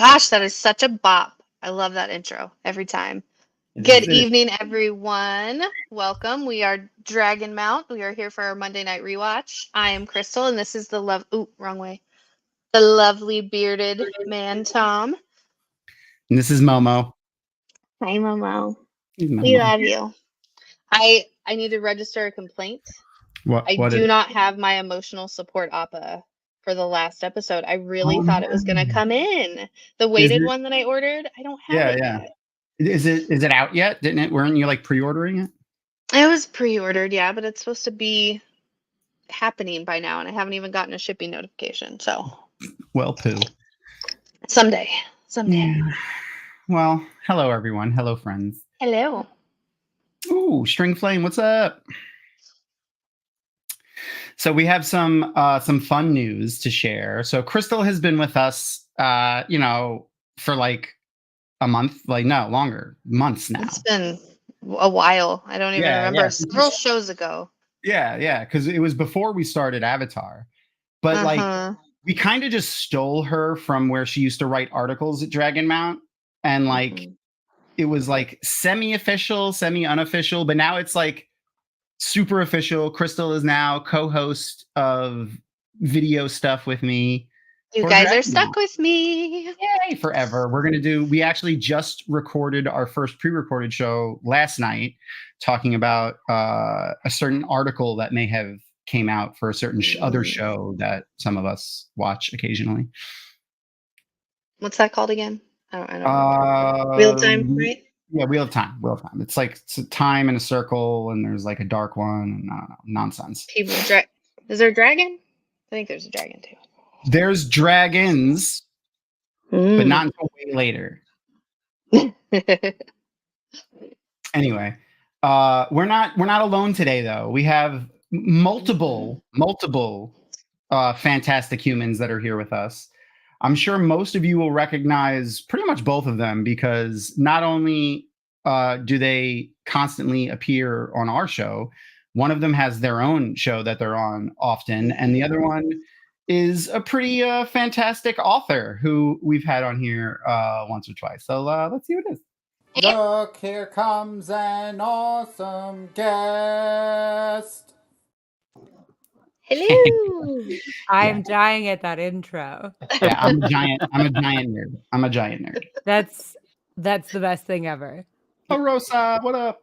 Gosh, that is such a bop. I love that intro every time. Good evening, everyone. Welcome. We are Dragonmount. We are here for our Monday night rewatch. I am Crystal, and this is the wrong way. The lovely bearded man, Tom. And this is Momo. Hi, Momo. We love you. I need to register a complaint. I do not have my emotional support APA for the last episode. I really thought it was going to come in. The weighted one that I ordered, I don't have it yet. Is it out yet? Didn't it? Weren't you like pre-ordering it? It was pre-ordered, yeah, but it's supposed to be happening by now, and I haven't even gotten a shipping notification. So, well, poo. Someday. Well, hello everyone. Hello friends. Hello. Ooh, String Flame, what's up? So we have some fun news to share. So Crystal has been with us, for like a month, longer, months now. It's been a while. I don't even remember. Several shows ago. Yeah, because it was before we started Avatar. But we kind of just stole her from where she used to write articles at Dragonmount. And it was like semi-official, semi-unofficial, but now it's like super official. Crystal is now co-host of video stuff with me. You guys are stuck with me. Yay, forever. We actually just recorded our first pre-recorded show last night talking about a certain article that may have came out for a certain other show that some of us watch occasionally. What's that called again? I don't know. Wheel of Time, right? Yeah, Wheel of Time. It's a time in a circle, and there's like a dark one, and I don't know, nonsense. Is there a dragon? I think there's a dragon too. There's dragons, but not until way later. Anyway, we're not alone today, though. We have multiple fantastic humans that are here with us. I'm sure most of you will recognize pretty much both of them because not only do they constantly appear on our show, one of them has their own show that they're on often, and the other one is a pretty fantastic author who we've had on here once or twice. So let's see who it is. Look, here comes an awesome guest. Hello. I'm dying at that intro. Yeah, I'm a giant nerd. That's the best thing ever. Oh, Rosa, what up?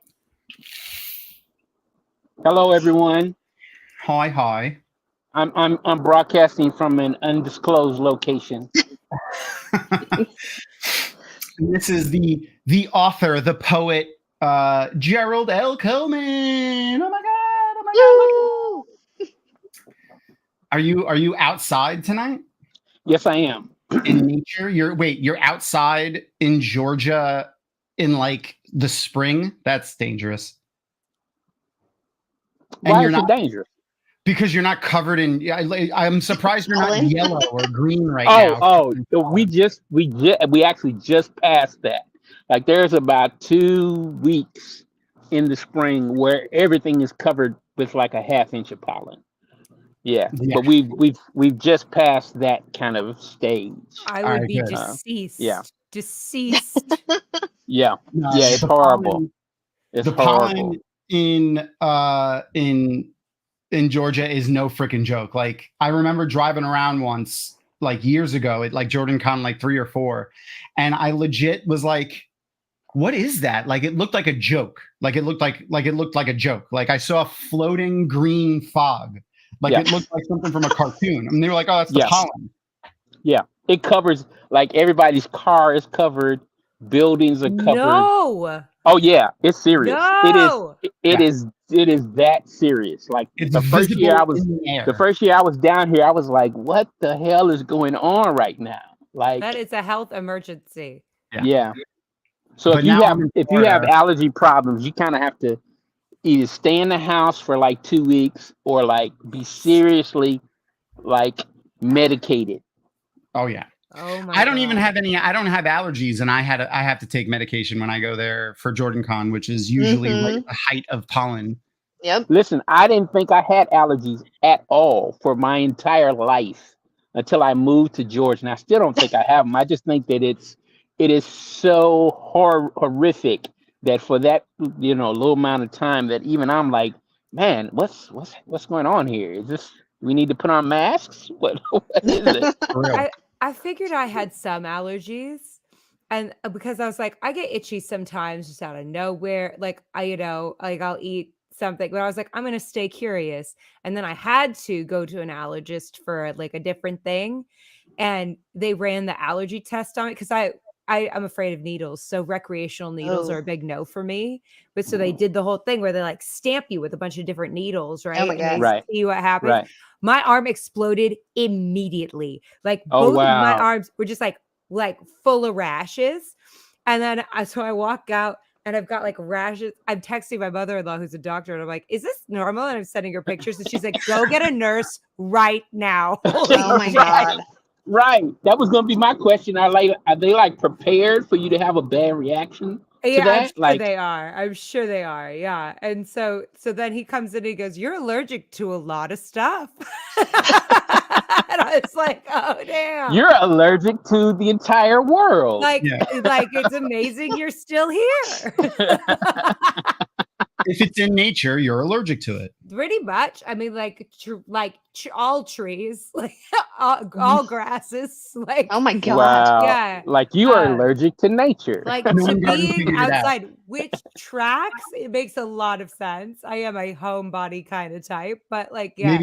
Hello, everyone. Hi. I'm broadcasting from an undisclosed location. This is the author, the poet, Gerald L. Coleman. Oh my God! Are you outside tonight? Yes, I am. In nature? You're outside in Georgia in like the spring? That's dangerous. Why is it dangerous? Because you're not covered in. I'm surprised you're not yellow or green right now. Oh, we actually just passed that. Like there's about 2 weeks in the spring where everything is covered with like a half inch of pollen. Yeah. But we've just passed that kind of stage. I would be deceased. Yeah. Deceased. Yeah. It's horrible. It's horrible. Pollen in Georgia is no freaking joke. Like I remember driving around once, like years ago, at like JordanCon, like 3 or 4, and I legit was like, "What is that?" Like it looked like a joke. Like it looked like a joke. Like I saw floating green fog. Like it looked like something from a cartoon. I mean, they were like, "Oh, that's the pollen." Yeah, it covers like everybody's car is covered, buildings are covered. No. Oh yeah, it's serious. No. It is that serious. Like the first year I was down here, I was like, "What the hell is going on right now?" Like that is a health emergency. Yeah. So if you have allergy problems, you kind of have to either stay in the house for like 2 weeks or like be seriously like medicated. Oh yeah. Oh my! I don't even have any. I don't have allergies, and I have to take medication when I go there for JordanCon, which is usually like the height of pollen. Yep. Listen, I didn't think I had allergies at all for my entire life until I moved to Georgia, and I still don't think I have them. I just think that it is so horrific that for that little amount of time that even I'm like, man, what's going on here? Is this, we need to put on masks? What is it? I figured I had some allergies, and because I was like, I get itchy sometimes just out of nowhere. Like I'll eat something, but I was like, I'm gonna stay curious. And then I had to go to an allergist for like a different thing, and they ran the allergy test on it because I'm afraid of needles. So recreational needles are a big no for me. But so they did the whole thing where they like stamp you with a bunch of different needles, right? Oh my God. And Right. see what happens. Right. My arm exploded immediately. Like both of my arms were just like full of rashes. And then so I walk out and I've got like rashes. I'm texting my mother-in-law who's a doctor, and I'm like, is this normal? And I'm sending her pictures, and she's like, go get a nurse right now. Oh my God. Right. That was going to be my question. Are they like prepared for you to have a bad reaction to that? I'm sure they are. Yeah. And so then he comes in and he goes, you're allergic to a lot of stuff. And I was like, oh, damn. You're allergic to the entire world. Like it's amazing you're still here. If it's in nature, you're allergic to it. Pretty much. I mean, all trees, like all grasses. Like, oh my God. Wow. Yeah. Like you are allergic to nature. Like to being outside, which tracks, it makes a lot of sense. I am a homebody kind of type, but like, yeah.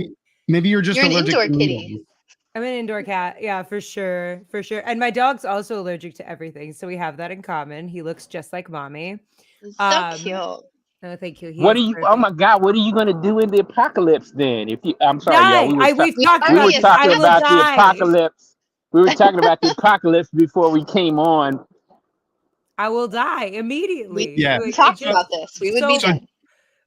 Maybe you're just allergic an indoor to kitty. needles. I'm an indoor cat. Yeah, for sure. For sure. And my dog's also allergic to everything. So we have that in common. He looks just like mommy. So cute. Oh, thank you. Oh my God, what are you going to do in the apocalypse then? I'm sorry, y'all. We've talked we were talking about the die. apocalypse. We were talking about the apocalypse before we came on. I will die immediately. We talked about this. We would be dead.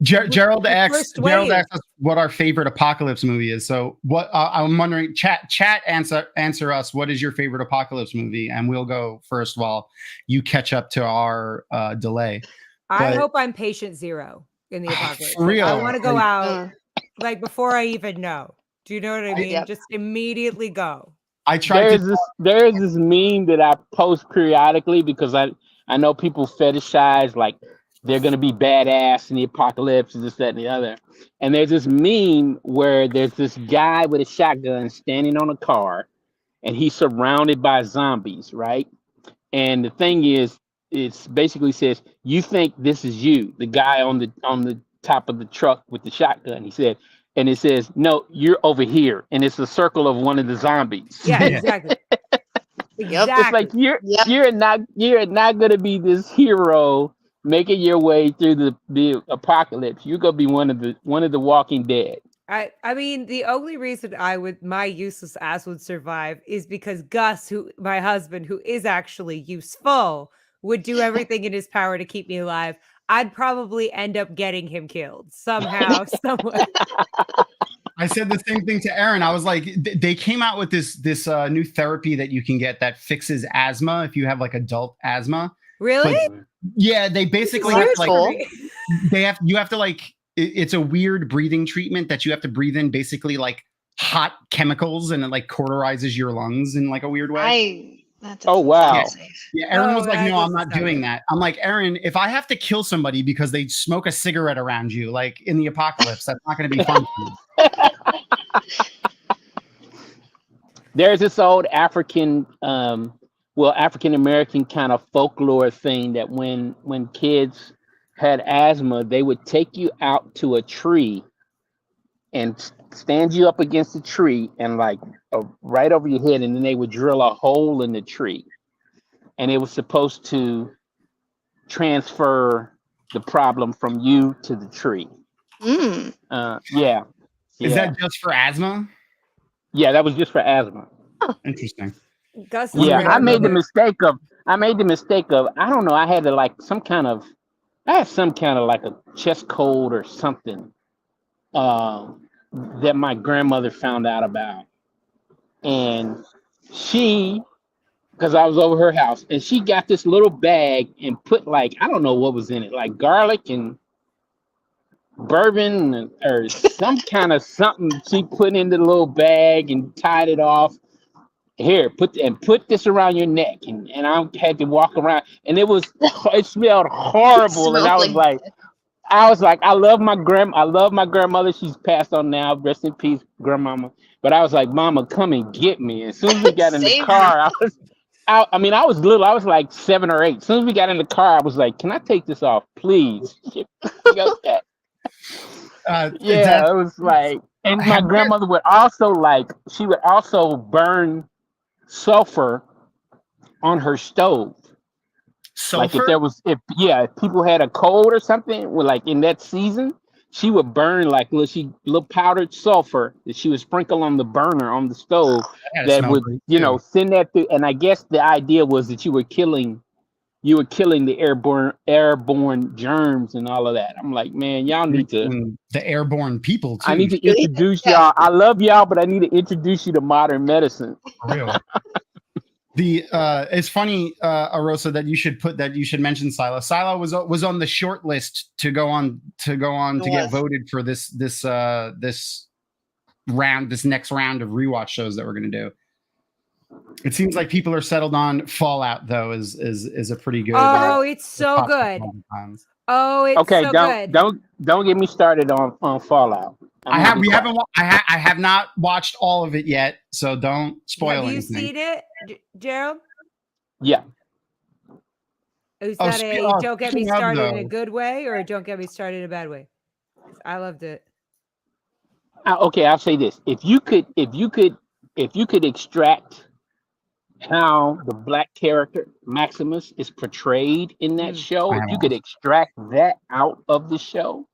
Gerald asks us what our favorite apocalypse movie is. So what I'm wondering, chat answer us. What is your favorite apocalypse movie? And we'll go first while you catch up to our delay. I hope I'm patient zero in the apocalypse. For real. I want to go out like before I even know. Do you know what I mean? Yep. Just immediately go. There's this meme that I post periodically because I know people fetishize like they're going to be badass in the apocalypse and this, that, and the other. And there's this meme where there's this guy with a shotgun standing on a car and he's surrounded by zombies, right? And the thing is, it basically says, you think this is you, the guy on the top of the truck with the shotgun. He said, and it says, no, you're over here. And it's a circle of one of the zombies. Yeah, exactly. It's like you're not going to be this hero making your way through the apocalypse. You're gonna be one of the Walking Dead. I mean, the only reason my useless ass would survive is because Gus, my husband, who is actually useful, would do everything in his power to keep me alive. I'd probably end up getting him killed somehow, somewhere. I said the same thing to Aaron. I was like, they came out with this new therapy that you can get that fixes asthma if you have like adult asthma. Really? But, yeah, they basically have to, like, you have to like, it's a weird breathing treatment that you have to breathe in basically like hot chemicals, and it like cauterizes your lungs in like a weird way. Oh wow. Yeah, Aaron was like, no, I'm not doing that. I'm like, Aaron, if I have to kill somebody because they smoke a cigarette around you, like in the apocalypse, that's not going to be fun for me. There's this old African American kind of folklore thing that when kids had asthma, they would take you out to a tree and stand you up against the tree and like right over your head, and then they would drill a hole in the tree, and it was supposed to transfer the problem from you to the tree. Yeah. Is that just for asthma? Yeah, that was just for asthma. Oh, interesting. Gus, I made the mistake of I don't know, I had some kind of like a chest cold or something that my grandmother found out about, and because I was over her house, and she got this little bag and put like, I don't know what was in it, like garlic and bourbon or some kind of something she put in the little bag and tied it off here, put this around your neck, and I had to walk around, and it smelled horrible, and I was like, I love my grandmother. She's passed on now. Rest in peace, grandmama. But I was like, Mama, come and get me. As soon as we got in the car, I was little. I was like 7 or 8. As soon as we got in the car, I was like, can I take this off, please? It was like, and my grandmother would also burn sulfur on her stove. Sulfur? Like if people had a cold or something, like in that season, she would burn like little powdered sulfur that she would sprinkle on the burner on the stove that would, send that through. And I guess the idea was that you were killing the airborne germs and all of that. I'm like, man, y'all need to the airborne people too. I need to introduce y'all. I love y'all, but I need to introduce you to modern medicine. For real. It's funny, Arosa, that you should mention Silo. Silo was on the short list to go on to get voted for this next round of rewatch shows that we're gonna do. It seems like people are settled on Fallout, though, is a pretty good. Oh, it's so good. Oh, it's okay. So good. Don't get me started on Fallout. I have not watched all of it yet, so don't spoil anything. Have you seen it, Gerald? Yeah. Is that don't get me started in a good way or don't get me started in a bad way? I loved it. Okay, I'll say this: if you could extract how the black character Maximus is portrayed in that show, if you could extract that out of the show,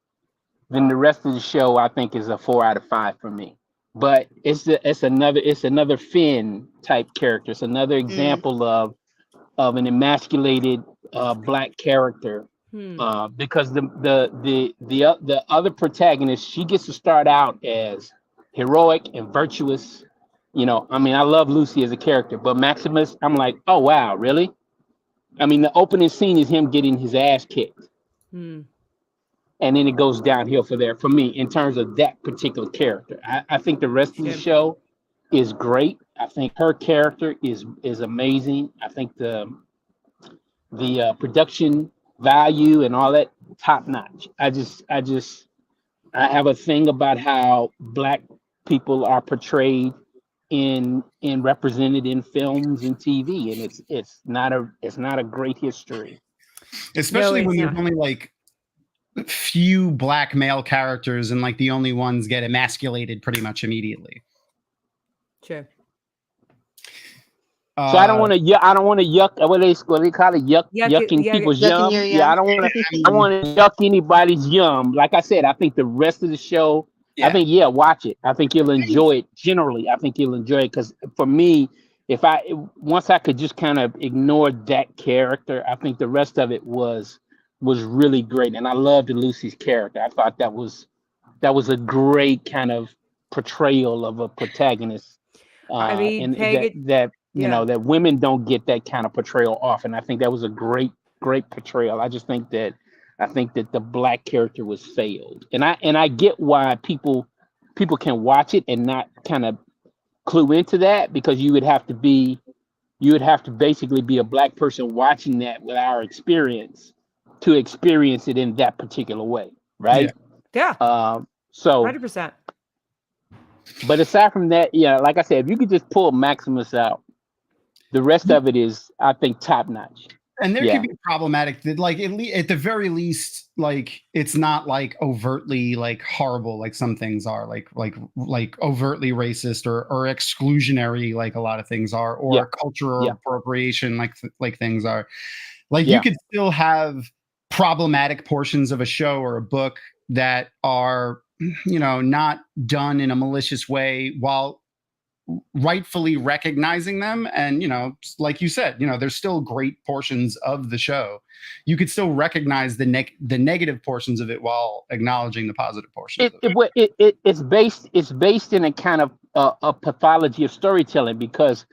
then the rest of the show I think is a 4 out of 5 for me. But it's another Finn type character. It's another example of an emasculated black character. Because the other protagonist, she gets to start out as heroic and virtuous. I love Lucy as a character, but Maximus, I'm like, oh wow, really? The opening scene is him getting his ass kicked. And then it goes downhill for me in terms of that particular character. I think the rest of the show is great. I think her character is amazing. I think the production value and all that top notch. I have a thing about how black people are portrayed in represented in films and TV, and it's not a great history. Especially when there's only like few black male characters and like the only ones get emasculated pretty much immediately. Sure. So I don't want to yuck. What they call it? Yucking people's yum. Yeah, I don't want to yuck anybody's yum. Like I said, I think the rest of the show. Yeah. I think watch it. I think you'll enjoy it. Generally, I think you'll enjoy it because for me, once I could just kind of ignore that character, I think the rest of it was really great, and I loved Lucy's character. I thought that was a great kind of portrayal of a protagonist. That women don't get that kind of portrayal often. I think that was a great portrayal. I just think that the black character was failed, and I get why people can watch it and not kind of clue into that, because you would have to basically be a black person watching that with our experience to experience it in that particular way, right? Yeah. So 100%. But aside from that, like I said, if you could just pull Maximus out, the rest of it is, I think, top notch. And there could be problematic that, like, at the very least, like, it's not like overtly like horrible like some things are, like overtly racist or exclusionary like a lot of things are, or cultural appropriation like things are. Like you could still have problematic portions of a show or a book that are, not done in a malicious way while rightfully recognizing them. And, like you said, there's still great portions of the show. You could still recognize the negative portions of it while acknowledging the positive portions. It's based in a kind of a pathology of storytelling, because,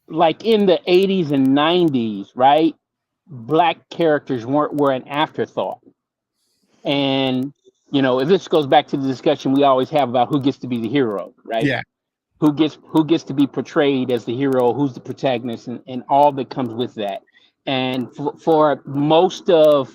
like in the 80s and 90s, right? Black characters were an afterthought. And, this goes back to the discussion we always have about who gets to be the hero, right? Yeah. who gets to be portrayed as the hero, who's the protagonist, and all that comes with that. And for most of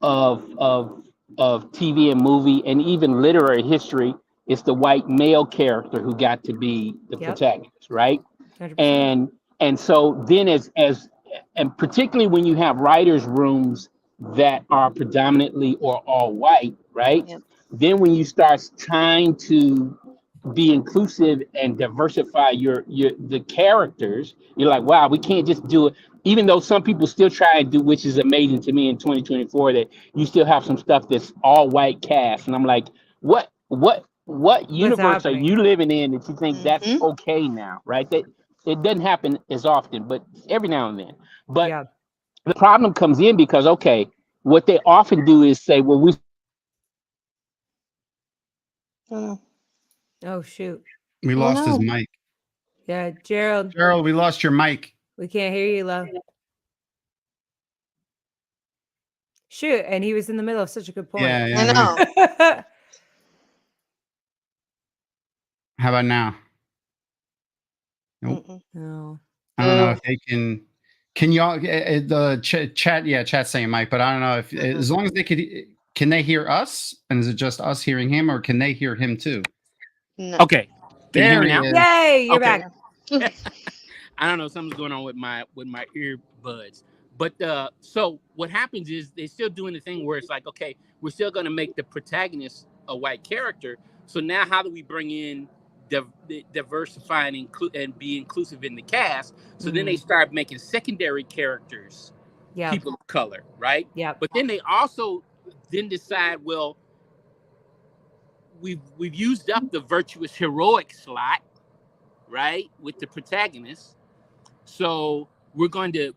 TV and movie and even literary history, it's the white male character who got to be the protagonist, right? 100%. And so then and particularly when you have writers' rooms that are predominantly or all white, right? Yep. Then when you start trying to be inclusive and diversify the characters, you're like, wow, we can't just do it. Even though some people still try and do, which is amazing to me in 2024, that you still have some stuff that's all white cast, and I'm like, what universe are you living in that you think that's okay now, right? That it doesn't happen as often, but every now and then. But the problem comes in because what they often do is say, well, Oh shoot. We lost his mic. Yeah, Gerald. Gerald, we lost your mic. We can't hear you, love. Shoot, and he was in the middle of such a good point. Yeah. I know. How about now? Nope. No. I don't know if they can. Can y'all the chat? Yeah, chat's saying mic, but I don't know if as long as they could. Can they hear us? And is it just us hearing him, or can they hear him too? No. Okay. Can you hear me now? Yay, you're back. I don't know, something's going on with my earbuds. But so what happens is they're still doing the thing where it's like, okay, we're still going to make the protagonist a white character. So now how do we bring in diversify and be inclusive in the cast? So then they start making secondary characters people of color, right? Yeah. But then they also then decide, well, we've used up the virtuous heroic slot, right, with the protagonist. So we're going to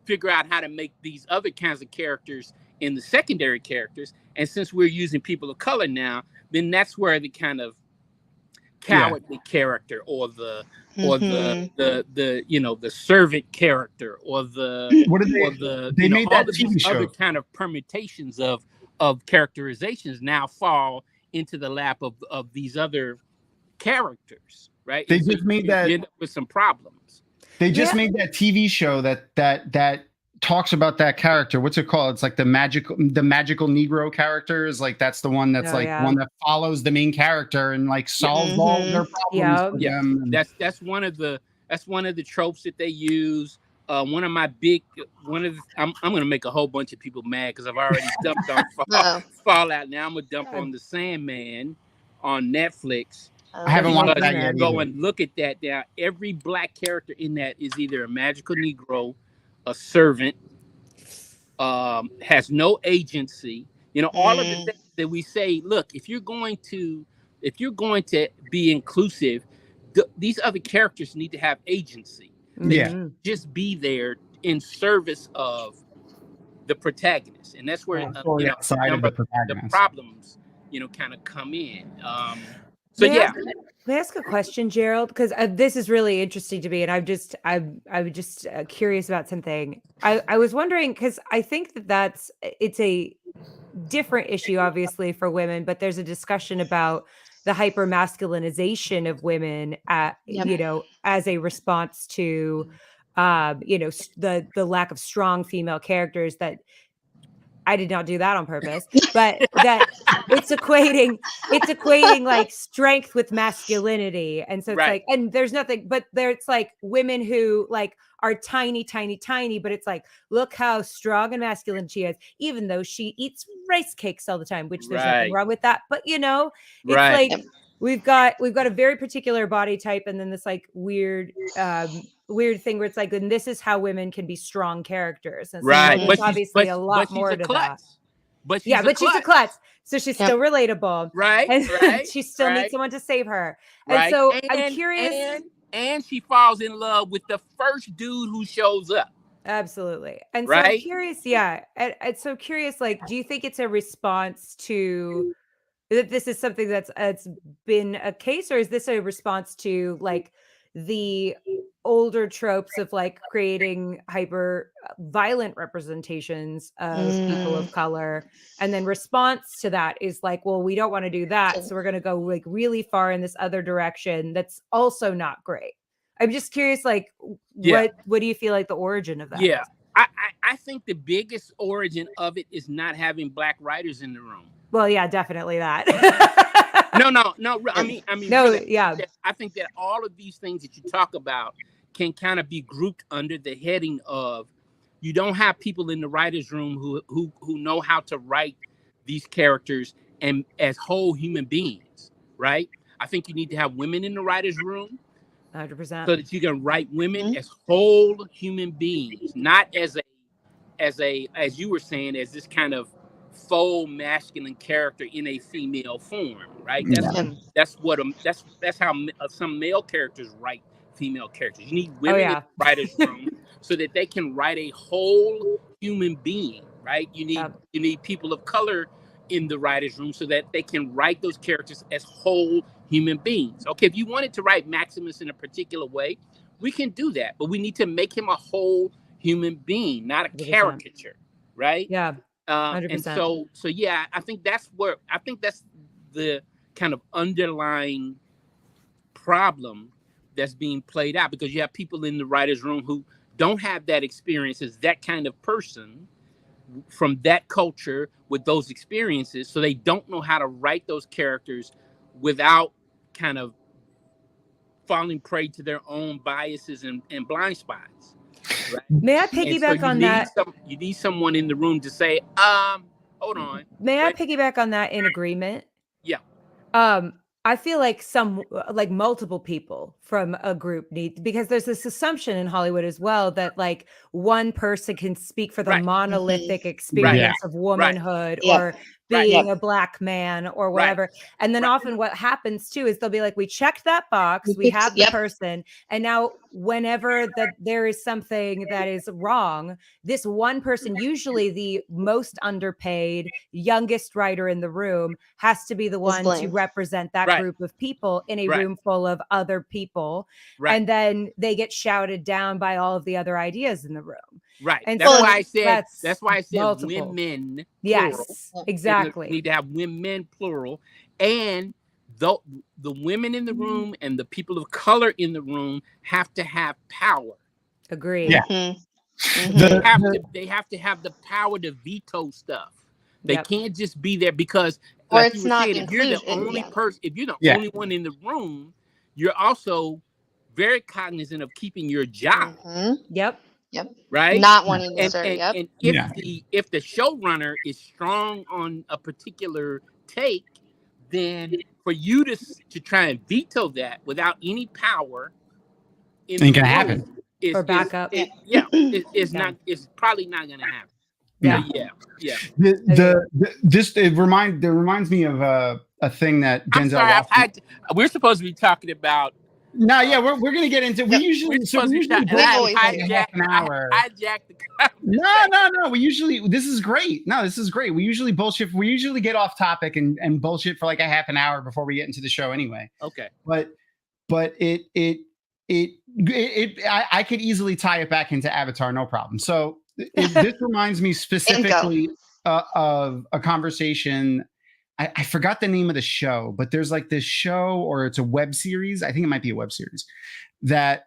figure out how to make these other kinds of characters in the secondary characters. And since we're using people of color now, then that's where the kind of cowardly character or the servant character or they made that TV show. Other kind of permutations of characterizations now fall into the lap of these other characters, right? They just made that end up with some problems. They just made that TV show that talks about that character. What's it called? It's like the magical Negro characters. Like that's the one that's one that follows the main charecter and like solves all their problems. Yeah, that's one of the tropes that they use. I'm gonna make a whole bunch of people mad because I've already dumped on Fallout. Now I'm gonna dump on the Sandman on Netflix. I haven't watched that yet. Go and look at that. Now, every black character in that is either a magical Negro, a servant, has no agency. All of the things that we say. Look, if you're going to be inclusive, these other characters need to have agency. They can't just be there in service of the protagonist, and that's where the problems, kind of come in. May I ask a question, Gerald? Because this is really interesting to me, and I'm just curious about something. I was wondering because I think it's a different issue, obviously, for women, but there's a discussion about the hyper masculinization of women, as a response to, the lack of strong female characters that. I did not do that on purpose, but that it's equating like strength with masculinity. And so it's like, and there's nothing, but it's like women who like are tiny, tiny, tiny, but it's like, look how strong and masculine she is, even though she eats rice cakes all the time, which there's nothing wrong with that. But it's like, we've got a very particular body type. And then this like weird thing where it's like, and this is how women can be strong characters. And so there's obviously a lot more to that. But she's a klutz. So she's still relatable. Right. And she still needs someone to save her. And so I'm curious. And she falls in love with the first dude who shows up. Absolutely. And so I'm curious. Yeah. And so curious, like, do you think it's a response to that this is something that's been a case, or is this a response to like the older tropes of like creating hyper violent representations of people of color, and then response to that is like, well, we don't want to do that, so we're going to go like really far in this other direction that's also not great. I'm just curious, like, what do you feel like the origin of that is? I think the biggest origin of it is not having Black writers in the room. Well, yeah, definitely that. No. I mean, no, really, yeah. I think that all of these things that you talk about can kind of be grouped under the heading of, you don't have people in the writers' room who know how to write these characters and as whole human beings, right? I think you need to have women in the writers' room. 100%. So that you can write women as whole human beings, not as you were saying, as this kind of faux masculine character in a female form, right? That's how some male characters write female characters. You need women in the writers' room so that they can write a whole human being, right? You need people of color in the writers' room so that they can write those characters as whole human beings. Okay, if you wanted to write Maximus in a particular way, we can do that, but we need to make him a whole human being, not a 100%. Caricature, right? Yeah, 100%. And so yeah, I think that's the kind of underlying problem that's being played out, because you have people in the writers' room who don't have that experience as that kind of person from that culture with those experiences, so they don't know how to write those characters without kind of falling prey to their own biases and blind spots. Right? May I piggyback on that? You need someone in the room to say, hold on. May I piggyback on that in agreement? Yeah. I feel like multiple people from a group need, because there's this assumption in Hollywood as well that like one person can speak for the monolithic experience of womanhood or being a Black man or whatever. And then often what happens too is they'll be like, we checked that box, we have the person, and now whenever that there is something that is wrong, this one person, usually the most underpaid, youngest writer in the room, has to be the one to represent that group of people in a room full of other people. And then they get shouted down by all of the other ideas in the room. Right. And that's so why I said multiple. Women. Yes, plural. exactly. You need to have women plural, and the women in the room and the people of color in the room have to have power. Agree. Yeah. They have to have the power to veto stuff. They can't just be there because, or like it's not saying, if you're the only person, if you're the only one in the room, you're also very cognizant of keeping your job. Yep. Right. Not wanting to serve. And if the showrunner is strong on a particular take, then for you to try and veto that without any power, ain't gonna happen. Or backup. It's probably not gonna happen. It reminds me of a thing that Denzel. We're supposed to be talking about. No, we're gonna get into. We usually hijack an hour. No. We usually. This is great. No, this is great. We usually bullshit. We usually get off topic and bullshit for like a half an hour before we get into the show anyway. Okay. But I could easily tie it back into Avatar, no problem. So this reminds me specifically of a conversation. I forgot the name of the show, but there's like this show, or it's a web series. I think it might be a web series that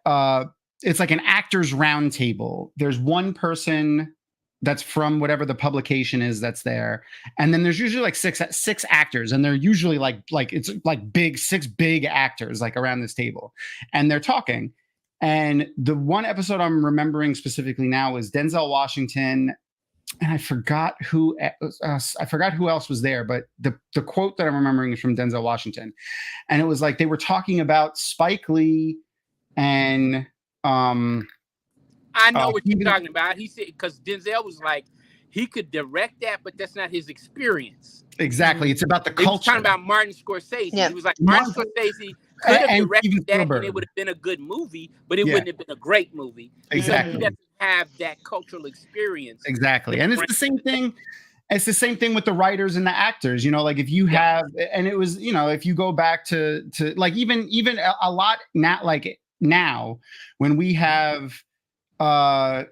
it's like an actors roundtable. There's one person that's from whatever the publication is that's there, and then there's usually like six actors, and they're usually like it's like six big actors like around this table, and they're talking. And the one episode I'm remembering specifically now is Denzel Washington. And I forgot who else was there, but the quote that I'm remembering is from Denzel Washington, and it was like they were talking about Spike Lee, and I know what you're talking about. He said, because Denzel was like, he could direct that, but that's not his experience. Exactly, it's about the culture. He was talking about Martin Scorsese. He was like, Martin Scorsese could have directed that, and it would have been a good movie, but it wouldn't have been a great movie. Exactly. He doesn't have that cultural experience. Exactly. And it's the same thing. It's the same thing with the writers and the actors, like if you have, and it was, if you go back to like even a lot, not like now when we have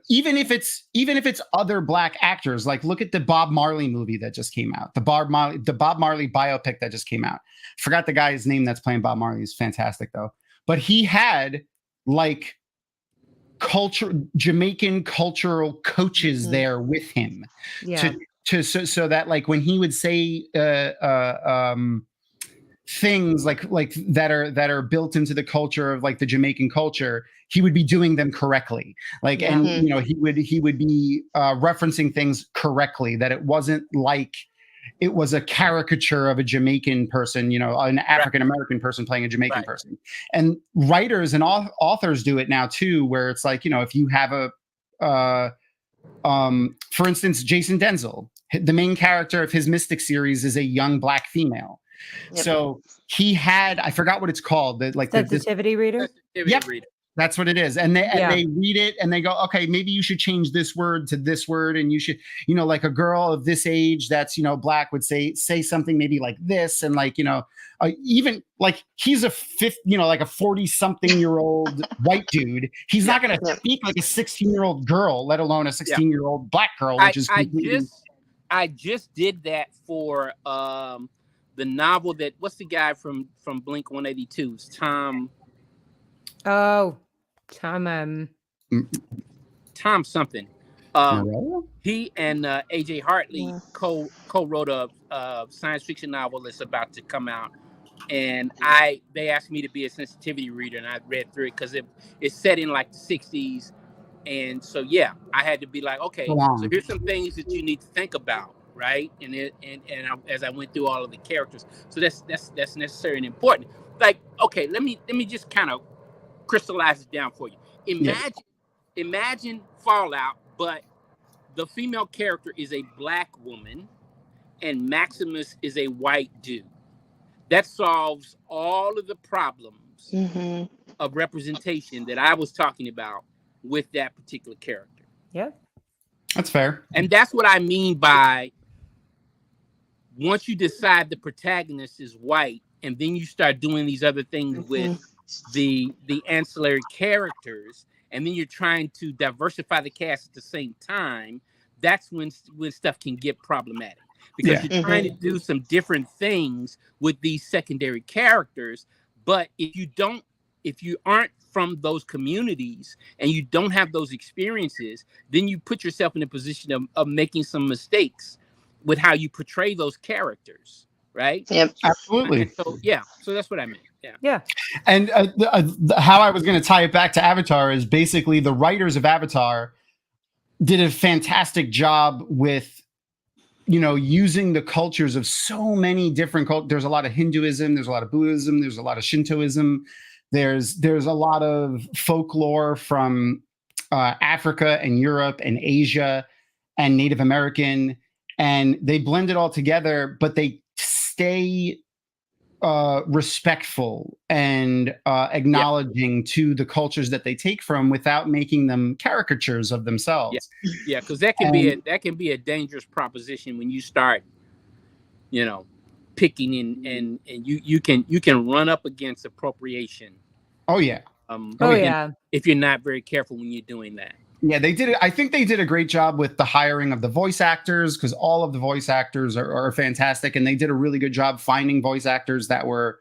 even if it's other black actors, like look at the Bob Marley movie that just came out, the Bob Marley biopic that just came out. Forgot the guy's name that's playing Bob Marley. Is fantastic though, but he had like Jamaican cultural coaches there with him so that like when he would say things like that are built into the culture of like the Jamaican culture, he would be doing them correctly. Like, and you know, he would be referencing things correctly, that it wasn't like it was a caricature of a Jamaican person, you know, an African-American person playing a Jamaican person. And writers and authors do it now too, where it's like, you know, if you have for instance, Jason Denzel, the main character of his Mystic series is a young black female. So he had, I forgot what it's called, like sensitivity reader. Reader. That's what it is. And they read it and they go, okay, maybe you should change this word to this word. And you should, you know, like a girl of this age that's, you know, black would say something maybe like this. And like, you know, even like he's a 40-something-year-old white dude. He's not going to speak like a 16-year-old girl, let alone a 16-year-old black girl, which is I just did that for the novel that, what's the guy from Blink 182's Tom something. He and AJ Hartley co-wrote a science fiction novel that's about to come out, and they asked me to be a sensitivity reader, and I read through it because it's set in like the 60s, and so I had to be like, okay, so here's some things that you need to think about, right? And as I went through all of the characters, so that's necessary and important. Like, okay, let me just kind of crystallize it down for you. Imagine Fallout, but the female character is a black woman and Maximus is a white dude. That solves all of the problems of representation that I was talking about with that particular character. Yeah. That's fair. And that's what I mean by once you decide the protagonist is white and then you start doing these other things with the ancillary characters, and then you're trying to diversify the cast at the same time, that's when stuff can get problematic, because you're trying to do some different things with these secondary characters. But if you aren't from those communities and you don't have those experiences, then you put yourself in a position of making some mistakes with how you portray those characters, right? Yep, absolutely. So that's what I meant. Yeah. And how I was going to tie it back to Avatar is basically the writers of Avatar did a fantastic job with, you know, using the cultures of so many different cultures. There's a lot of Hinduism, there's a lot of Buddhism, there's a lot of Shintoism, there's a lot of folklore from Africa and Europe and Asia and Native American, and they blend it all together, but they stay respectful and acknowledging to the cultures that they take from without making them caricatures of themselves. Yeah, because that can be a dangerous proposition when you start, you know, picking and you can run up against appropriation. Oh yeah. If you're not very careful when you're doing that. Yeah, they did it. I think they did a great job with the hiring of the voice actors, because all of the voice actors are fantastic, and they did a really good job finding voice actors that were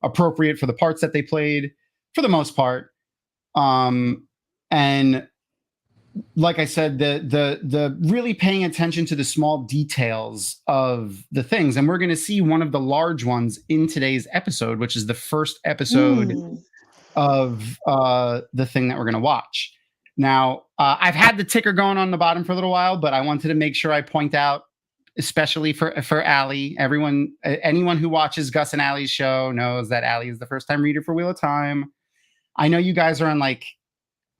appropriate for the parts that they played, for the most part. And like I said, the really paying attention to the small details of the things, and we're going to see one of the large ones in today's episode, which is the first episode of the thing that we're going to watch. Now, I've had the ticker going on the bottom for a little while, but I wanted to make sure I point out, especially for Ali, anyone who watches Gus and Ali's show knows that Ali is the first time reader for Wheel of Time. I know you guys are on like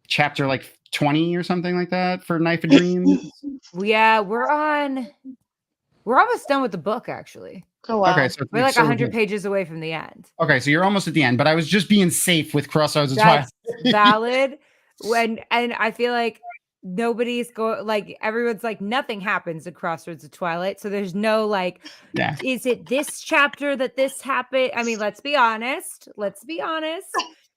chapter like 20 or something like that for Knife of Dreams. Yeah, we're almost done with the book, actually. Oh, wow. Okay, so we're like 100 pages away from the end. Okay, so you're almost at the end, but I was just being safe with Crossroads of Twilight. Valid. And I feel like nobody's everyone's like, nothing happens at Crossroads of Twilight. So there's no like, is it this chapter that this happened? I mean, let's be honest.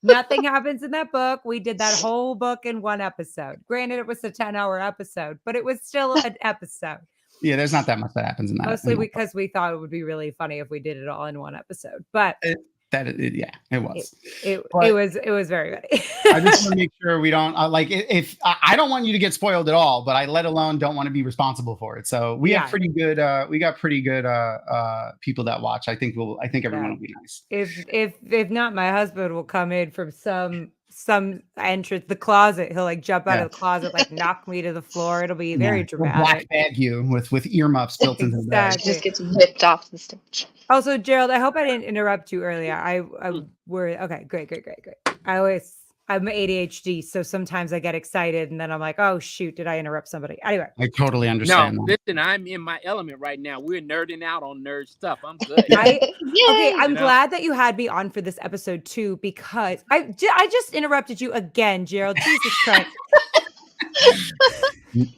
Nothing happens in that book. We did that whole book in one episode. Granted, it was a 10-hour episode, but it was still an episode. Yeah, there's not that much that happens in that. Mostly because we thought it would be really funny if we did it all in one episode. But it was. It was very funny. I just want to make sure we don't if I don't want you to get spoiled at all, but I let alone don't want to be responsible for it. So we have pretty good people that watch. I think everyone will be nice. If not, my husband will come in from some entrance, the closet. He'll like jump out of the closet, like knock me to the floor. It'll be very dramatic. We'll black bag you with earmuffs built into the bag. Just gets whipped off the stage. Also, Gerald, I hope I didn't interrupt you earlier. Okay, great. I'm ADHD, so sometimes I get excited and then I'm like, oh shoot, did I interrupt somebody? Anyway. I totally understand. No, listen, I'm in my element right now. We're nerding out on nerd stuff. I'm good. I'm glad that you had me on for this episode too, because I just interrupted you again, Gerald. Jesus Christ.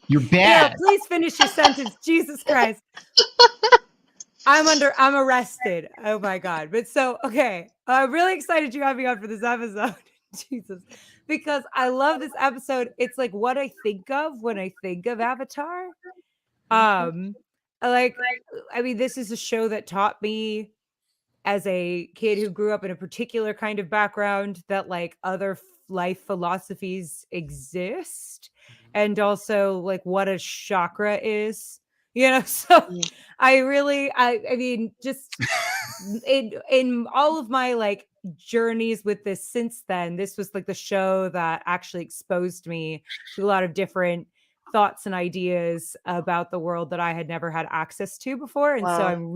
You're bad. Yeah, please finish your sentence. Jesus Christ. I'm arrested. Oh my God. But so, okay. I'm really excited you have me on for this episode. Jesus. Because I love this episode. It's like what I think of when I think of Avatar. This is a show that taught me as a kid who grew up in a particular kind of background that like other life philosophies exist, and also like what a chakra is. So I mean, just in all of my like journeys with this since then, this was like the show that actually exposed me to a lot of different thoughts and ideas about the world that I had never had access to before. And so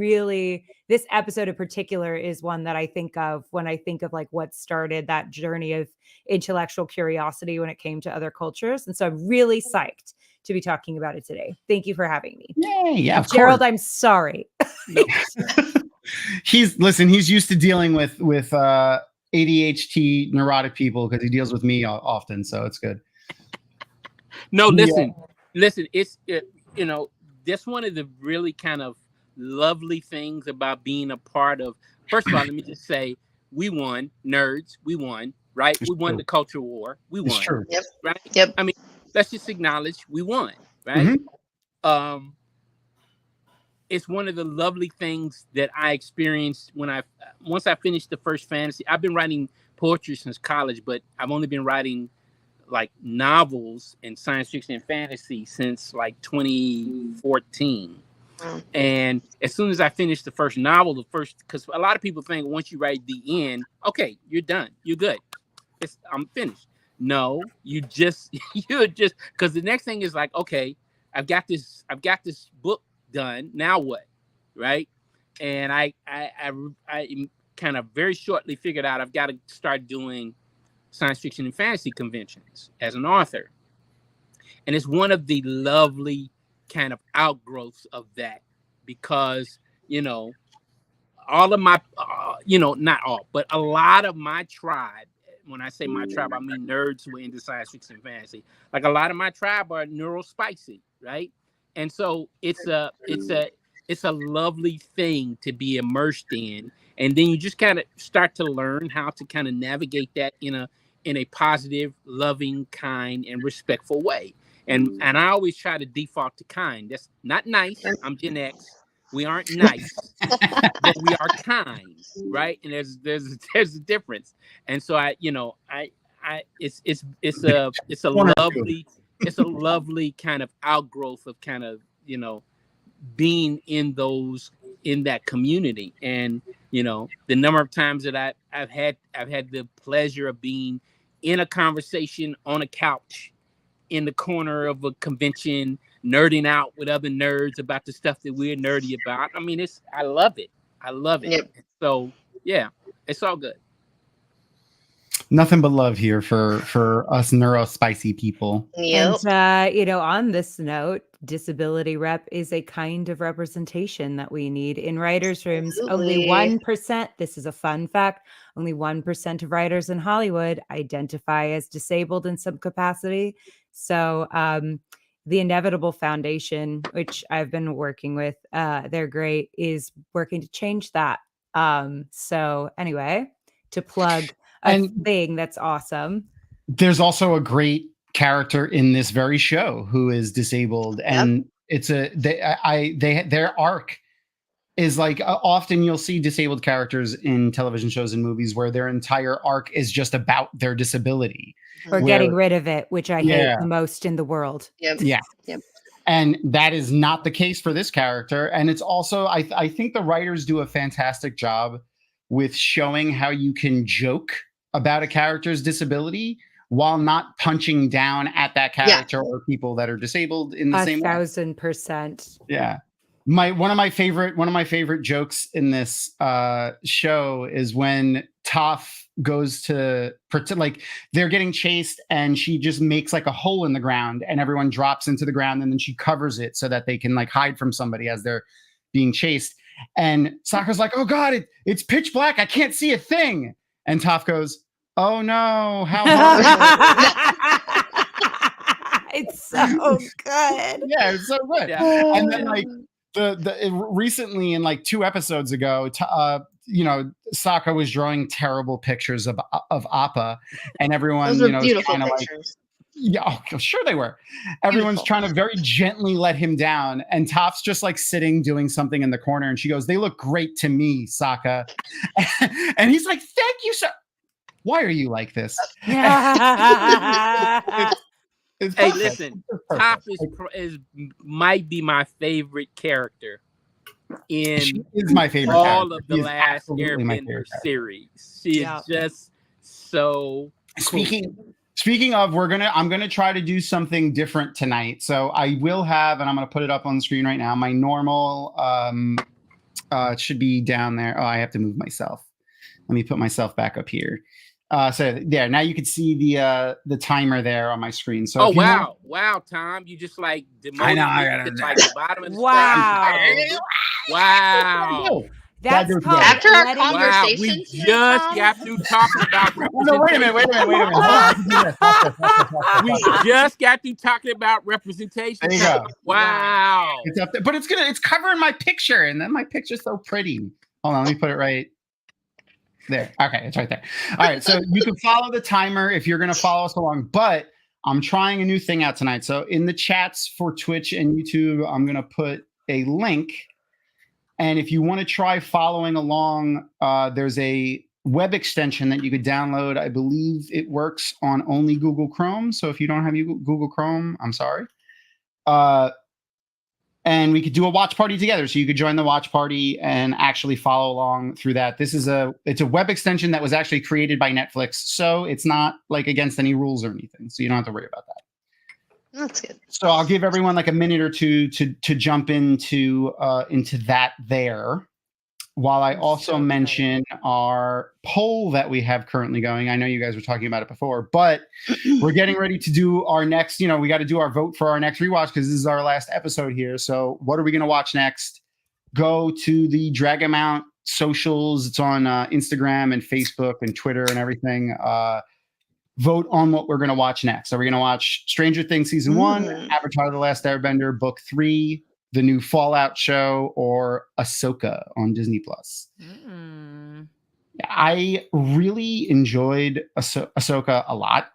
this episode in particular is one that I think of when I think of like what started that journey of intellectual curiosity when it came to other cultures. And so I'm really psyched to be talking about it today. Thank you for having me. Yeah, of Gerald, course. I'm sorry. He's used to dealing with ADHD neurotic people because he deals with me often, so it's good. No, listen, it's that's one of the really kind of lovely things about being a part of. First of all, let me just say, we won, nerds, we won, right? We won the culture war, we won, Yep. right? Yep. I mean, let's just acknowledge we won, right? Mm-hmm. It's one of the lovely things that I experienced once I finished the first fantasy. I've been writing poetry since college, but I've only been writing like novels and science fiction and fantasy since like 2014. And as soon as I finished the first novel, because a lot of people think once you write the end, okay, you're done, you're good, I'm finished. No, you're just because the next thing is like, okay, I've got this book done. Now what, right? And I kind of very shortly figured out I've got to start doing science fiction and fantasy conventions as an author, and it's one of the lovely kind of outgrowths of that, because all of my not all, but a lot of my tribe. When I say my tribe, I mean nerds who are into science fiction and fantasy. Like a lot of my tribe are neurospicy, right? And so it's a lovely thing to be immersed in, and then you just kind of start to learn how to kind of navigate that in a positive, loving, kind, and respectful way. And I always try to default to kind. That's not nice. I'm Gen X. We aren't nice, but we are kind, right? And there's a difference. And so it's a lovely kind of outgrowth of kind of being in that community. And the number of times that I've had the pleasure of being in a conversation on a couch in the corner of a convention, nerding out with other nerds about the stuff that we're nerdy about. I mean, I love it. Yep. So yeah, it's all good. Nothing but love here for us neurospicy people. Yep. And on this note, disability rep is a kind of representation that we need in writers' rooms. Absolutely. Only 1%. This is a fun fact. Only 1% of writers in Hollywood identify as disabled in some capacity. So the Inevitable Foundation, which I've been working with, they're great, is working to change that. So anyway, to plug thing that's awesome. There's also a great character in this very show who is disabled, and it's their arc is like often you'll see disabled characters in television shows and movies where their entire arc is just about their disability or getting rid of it, which I hate the most in the world. Yep. And that is not the case for this character. And it's also, I think the writers do a fantastic job with showing how you can joke about a character's disability while not punching down at that character or people that are disabled in the same way. 1,000%. Yeah. One of my favorite jokes in this show is when Toph goes to pretend like they're getting chased and she just makes like a hole in the ground and everyone drops into the ground and then she covers it so that they can like hide from somebody as they're being chased. And Sokka's like, "Oh God, it's pitch black. I can't see a thing." And Toph goes, "Oh no, how hard." It's so good. Yeah, it's so good. Yeah. And then like recently in like 2 episodes ago, Sokka was drawing terrible pictures of Appa, and everyone, those were beautiful pictures. Sure they were. Everyone's trying to very gently let him down, and Toph's just like sitting doing something in the corner, and she goes, "They look great to me, Sokka." And he's like, "Thank you, sir." Why are you like this? It's hey, listen, Toph might be my favorite character in my favorite all of the last Airbender series. She is just so cool. Speaking of, I'm gonna try to do something different tonight. So I will have, and I'm gonna put it up on the screen right now. My normal, it should be down there. Oh, I have to move myself. Let me put myself back up here. So there, now you can see the timer there on my screen. So wow, Tom, you just like demoted the bottom of the screen. Wow. That's after our conversation. We just got through talking about representation. No, wait a minute. We just got through talking about representation. There you go. Wow. It's up there, but it's covering my picture, and then my picture's so pretty. Hold on, let me put it right there. Okay, it's right there. All right, so you can follow the timer if you're going to follow us along, but I'm trying a new thing out tonight. So in the chats for Twitch and YouTube, I'm going to put a link. And if you want to try following along, there's a web extension that you could download. I believe it works on only Google Chrome. So if you don't have Google Chrome, I'm sorry. And we could do a watch party together. So you could join the watch party and actually follow along through that. It's a web extension that was actually created by Netflix. So it's not like against any rules or anything. So you don't have to worry about that. That's good. So I'll give everyone like a minute or two to jump into that there. While I also mention our poll that we have currently going. I know you guys were talking about it before, but we're getting ready to do our next, we got to do our vote for our next rewatch because this is our last episode here. So what are we going to watch next? Go to the Dragonmount socials. It's on Instagram and Facebook and Twitter and everything. Vote on what we're going to watch next. Are we going to watch Stranger Things Season 1, Avatar: The Last Airbender Book 3, the new Fallout show, or Ahsoka on Disney+? I really enjoyed Ahsoka a lot.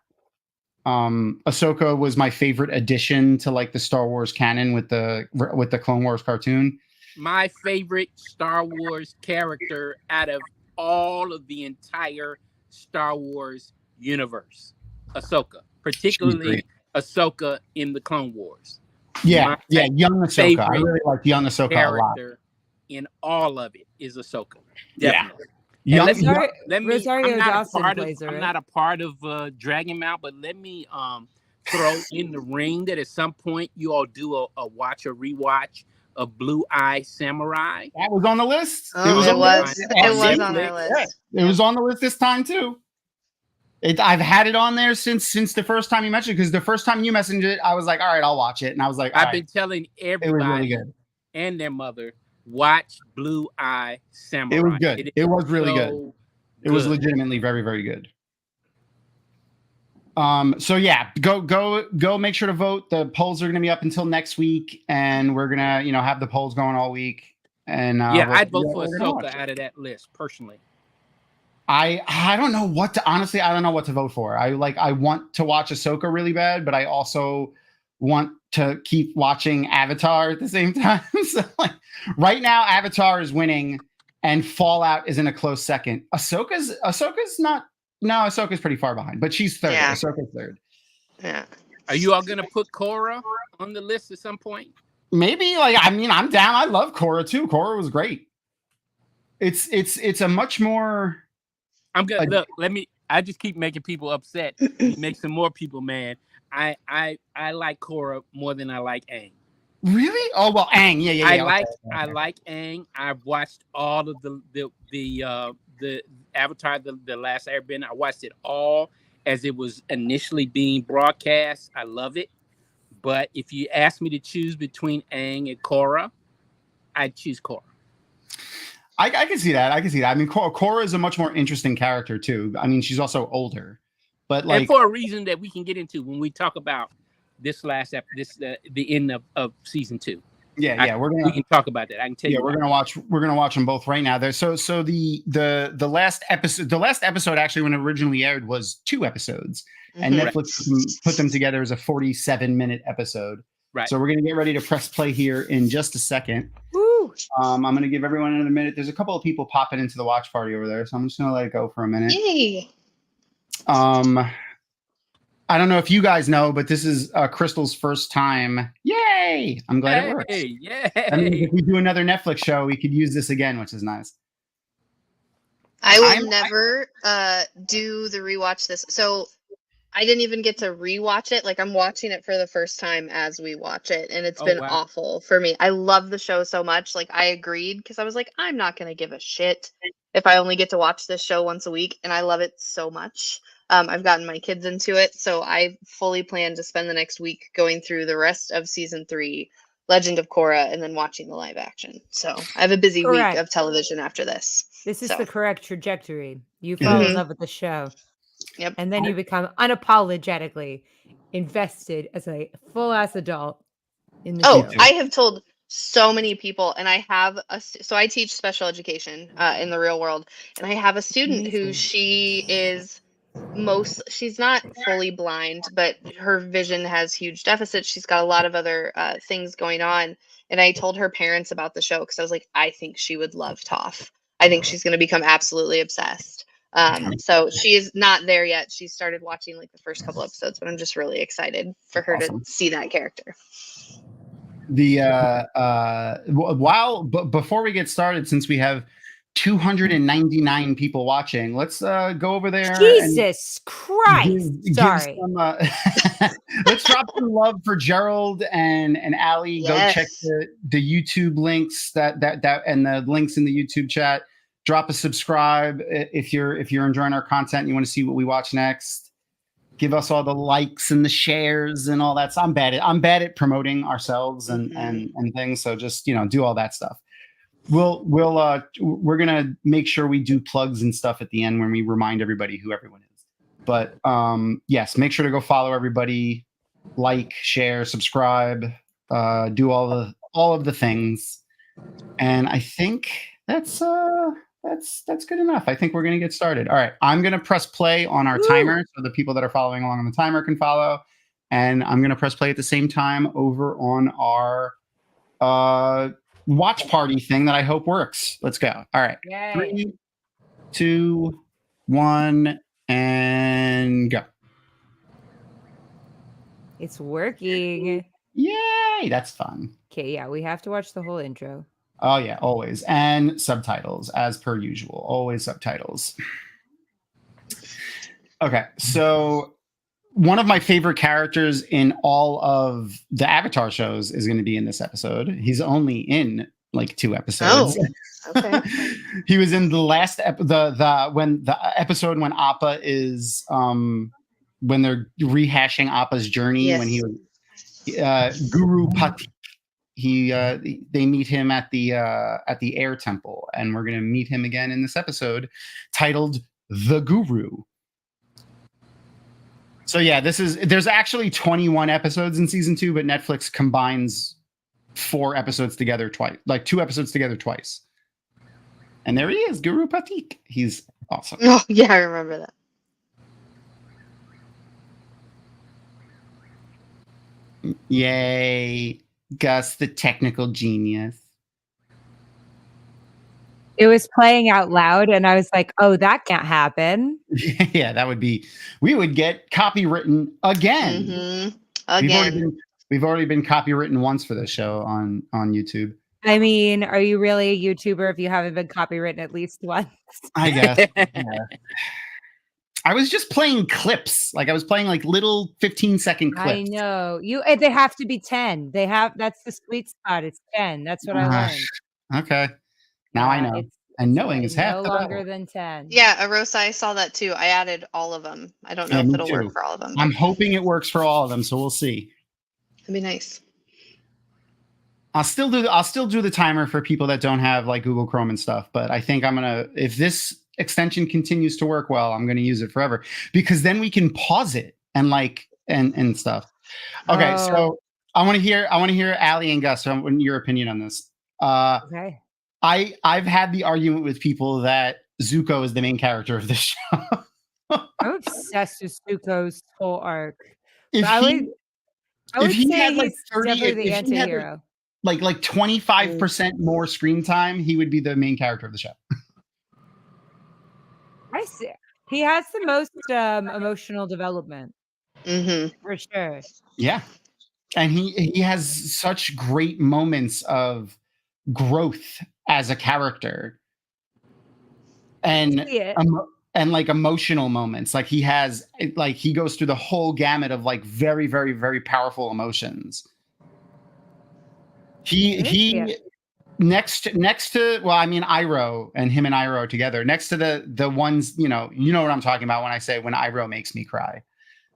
Ahsoka was my favorite addition to like the Star Wars canon with the Clone Wars cartoon. My favorite Star Wars character out of all of the entire Star Wars universe, Ahsoka, particularly Ahsoka in the Clone Wars. Young Ahsoka. I really like young Ahsoka a lot. In all of it is Ahsoka. Definitely. Yeah. Rosario Dawson plays her. I'm not a part of Dragonmount, but let me throw in the ring that at some point you all do a rewatch of Blue Eye Samurai. That was on the list. It was on our list. It was on the list this time too. I've had it on there since the first time you mentioned it, because the first time you mentioned it, I was like, all right, I'll watch it. And I was like, I've been telling everybody and their mother, watch Blue Eye Samurai. It was good. It was really good. It was legitimately very, very good. So yeah, go make sure to vote. The polls are going to be up until next week, and we're going to, have the polls going all week. And I'd vote for Ahsoka out of that list personally. I don't know what to honestly. I don't know what to vote for. I want to watch Ahsoka really bad, but I also want to keep watching Avatar at the same time. So like right now, Avatar is winning, and Fallout is in a close second. Ahsoka's not. No, Ahsoka's pretty far behind, but she's third. Yeah. Ahsoka's third. Yeah. Are you all gonna put Korra on the list at some point? Maybe. Like, I mean, I'm down. I love Korra too. Korra was great. It's a much more. I'm gonna look. I just keep making people upset. Make some more people mad. I like Korra more than I like Aang. Really? Oh well, Aang. Yeah. I like Aang. I've watched all of the Avatar, the Last Airbender. I watched it all as it was initially being broadcast. I love it. But if you ask me to choose between Aang and Korra, I'd choose Korra. I can see that. I mean, Korra is a much more interesting character too. I mean, she's also older, but like, and for a reason that we can get into when we talk about this the end of season 2. We can talk about that. I can tell you. We're gonna watch them both right now. There. So the last episode actually, when it originally aired, was 2 episodes, and Netflix put them together as a 47-minute episode. Right. So we're gonna get ready to press play here in just a second. Woo! I'm gonna give everyone another minute. There's a couple of people popping into the watch party over there, so I'm just gonna let it go for a minute. Yay! I don't know if you guys know, but this is Crystal's first time. Yay! I'm glad it works. Yay! I mean, if we do another Netflix show, we could use this again, which is nice. I will never do the rewatch this. So I didn't even get to rewatch it. Like, I'm watching it for the first time as we watch it, and it's been awful for me. I love the show so much. Like, I agreed because I was like, I'm not going to give a shit if I only get to watch this show once a week, and I love it so much. I've gotten my kids into it, so I fully plan to spend the next week going through the rest of season 3, Legend of Korra, and then watching the live action. So I have a busy week of television after this. This is the correct trajectory. You fall in love with the show. Yep. And then you become unapologetically invested as a full-ass adult in the show. I have told so many people, and I have so I teach special education in the real world, and I have a student who she's not fully blind, but her vision has huge deficits. She's got a lot of other things going on. And I told her parents about the show because I was like, I think she would love Toph. I think she's going to become absolutely obsessed. So she is not there yet. She started watching like the first couple episodes, but I'm just really excited for her to see that character. Before we get started, since we have 299 people watching, let's go over there. Jesus Christ! Sorry. Let's drop some love for Gerald and Ali. Yes. Go check the YouTube links that and the links in the YouTube chat. Drop a subscribe if you're enjoying our content and you want to see what we watch next. Give us all the likes and the shares and all that. So I'm bad at promoting ourselves and things. So just do all that stuff. We're gonna make sure we do plugs and stuff at the end when we remind everybody who everyone is. But yes, make sure to go follow everybody, like, share, subscribe, do all of the things. And I think that's good enough. I think we're gonna get started. All right, I'm gonna press play on our timer so the people that are following along on the timer can follow, and I'm gonna press play at the same time over on our watch party thing that I hope works. Let's go. All right. Yay. 3, 2, 1, and go. It's working. Yay! That's fun. Okay, yeah, we have to watch the whole intro. Oh yeah, always. And subtitles as per usual. Always subtitles. Okay, so one of my favorite characters in all of the Avatar shows is going to be in this episode. He's only in like 2 episodes. Oh, okay. He was in the last episode when Appa is when they're rehashing Appa's journey when he was Guru Patik. They meet him at the Air Temple, and we're going to meet him again in this episode titled The Guru. So yeah, there's actually 21 episodes in season 2, but Netflix combines 4 episodes together twice, like 2 episodes together twice. And there he is, Guru Patik. He's Awesome. Oh, yeah, I remember that. Yay, Gus, the technical genius. It was playing out loud, and I was like, "Oh, that can't happen." Yeah, that would be. We would get copywritten again. Mm-hmm. Again. We've already been copywritten once for this show on YouTube. I mean, are you really a YouTuber if you haven't been copywritten at least once? I guess. Yeah. I was just playing clips. Like I was playing like little 15-second clips. I know. They have to be 10. That's the sweet spot. It's 10. That's what I learned. Okay. Now I know. And knowing is half no the longer battle. than 10. Yeah, Arosa, I saw that too. I added all of them. I don't know if it'll work for all of them. I'm hoping it works for all of them, so we'll see. That'd be nice. I'll still do the timer for people that don't have like Google Chrome and stuff, but I think if this extension continues to work well, I'm gonna use it forever because then we can pause it and and stuff. Okay, so I want to hear Ali and Gus your opinion on this. Okay. I've had the argument with people that Zuko is the main character of this show. I'm obsessed with Zuko's whole arc. I would say had like 30, definitely the anti-hero. Like 25% more screen time, he would be the main character of the show. I see. He has the most emotional development. Mm-hmm. For sure. Yeah. And he has such great moments of growth as a character. And like emotional moments. Like he goes through the whole gamut of like very, very, very powerful emotions. Next to Iroh and him and Iroh together, next to the ones, you know what I'm talking about when I say when Iroh makes me cry.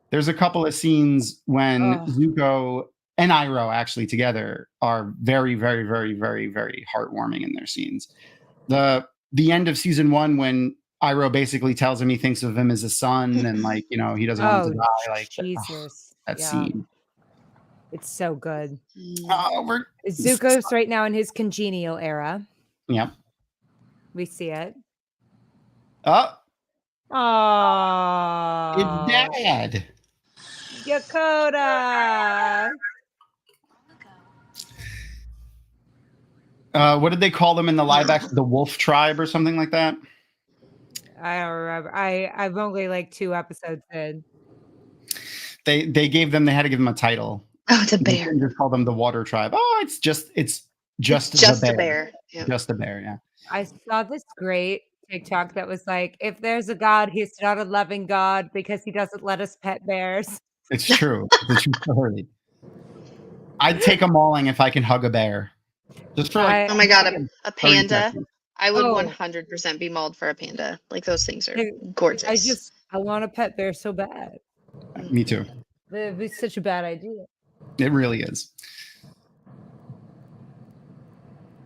There's a couple of scenes when Zuko and Iroh actually together are very, very, very, very, very heartwarming in their scenes. The end of season 1 when Iroh basically tells him he thinks of him as a son and like, he doesn't want him to die. Like Jesus. That scene. It's so good. Zuko's right now in his congenial era. Yep. We see it. Oh. Oh. It's Dad. Yokota. What did they call them in the live action? The Wolf Tribe or something like that? I don't remember. I've only like 2 episodes in. They had to give them a title. Oh, it's a bear. You just call them the Water Tribe. Oh, it's just a bear. Yeah. Just a bear, yeah. I saw this great TikTok that was like, if there's a God, he's not a loving God because he doesn't let us pet bears. It's true. It's a true story. I'd take a mauling if I can hug a bear. Just for like, oh my God, a panda. I would 100% be mauled for a panda. Like those things are gorgeous. I want a pet bear so bad. Me too. It'd be such a bad idea. It really is.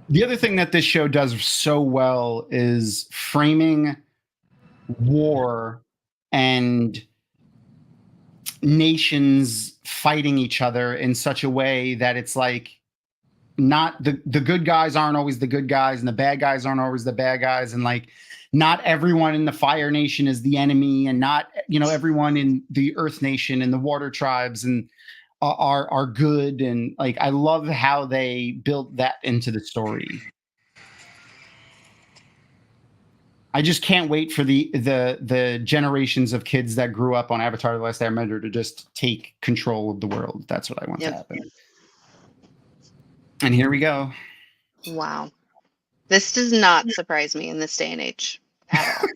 The other thing that this show does so well is framing war and nations fighting each other in such a way that it's like not the good guys aren't always the good guys and the bad guys aren't always the bad guys, and like not everyone in the Fire Nation is the enemy, and not everyone in the Earth Nation and the Water Tribes and are good. And like I love how they built that into the story. I just can't wait for the generations of kids that grew up on Avatar: The Last Airbender to just take control of the world. That's what I want to happen. And here we go. Wow. This does not surprise me in this day and age at all.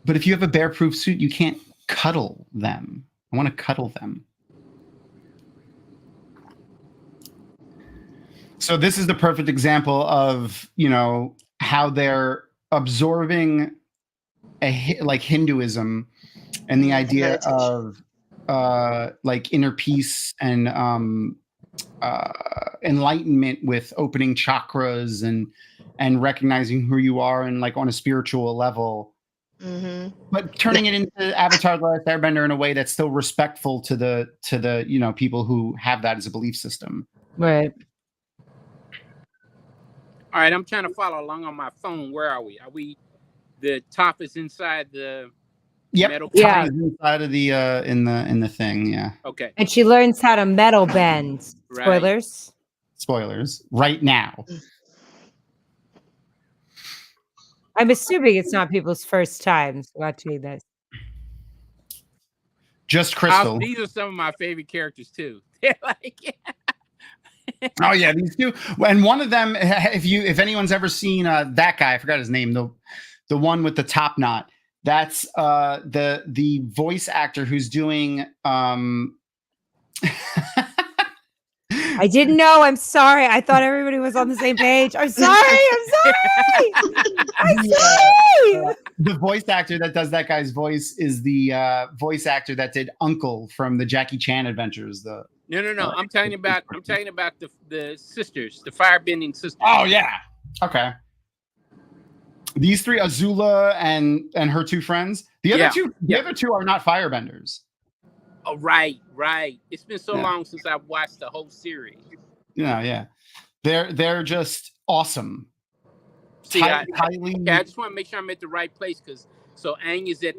But if you have a bear-proof suit, you can't cuddle them. I want to cuddle them. So this is the perfect example of, how they're absorbing like Hinduism and the idea of like inner peace and enlightenment with opening chakras and recognizing who you are and like on a spiritual level. Mm-hmm. But turning it into Avatar: The Last Airbender in a way that's still respectful to the people who have that as a belief system. Right. All right, I'm trying to follow along on my phone. Where are we? Are we? The top is inside the metal. Yeah, inside of the in the thing. Yeah. Okay. And she learns how to metal bend. Right. Spoilers. Right now. I'm assuming it's not people's first times watching this. Just Crystal. These are some of my favorite characters too. They're like, oh yeah, these two. And one of them, if anyone's ever seen that guy, I forgot his name, the one with the top knot. That's the voice actor who's doing. I didn't know. I'm sorry. I thought everybody was on the same page. I'm sorry. I'm sorry. The voice actor that does that guy's voice is the voice actor that did Uncle from the Jackie Chan Adventures. No. I'm talking about the sisters, the firebending sisters. Oh yeah. Okay. These three, Azula and her two friends. The other two are not firebenders. Oh, right. It's been so long since I've watched the whole series. Yeah. They're just awesome. See, I just want to make sure I'm at the right place because Aang is at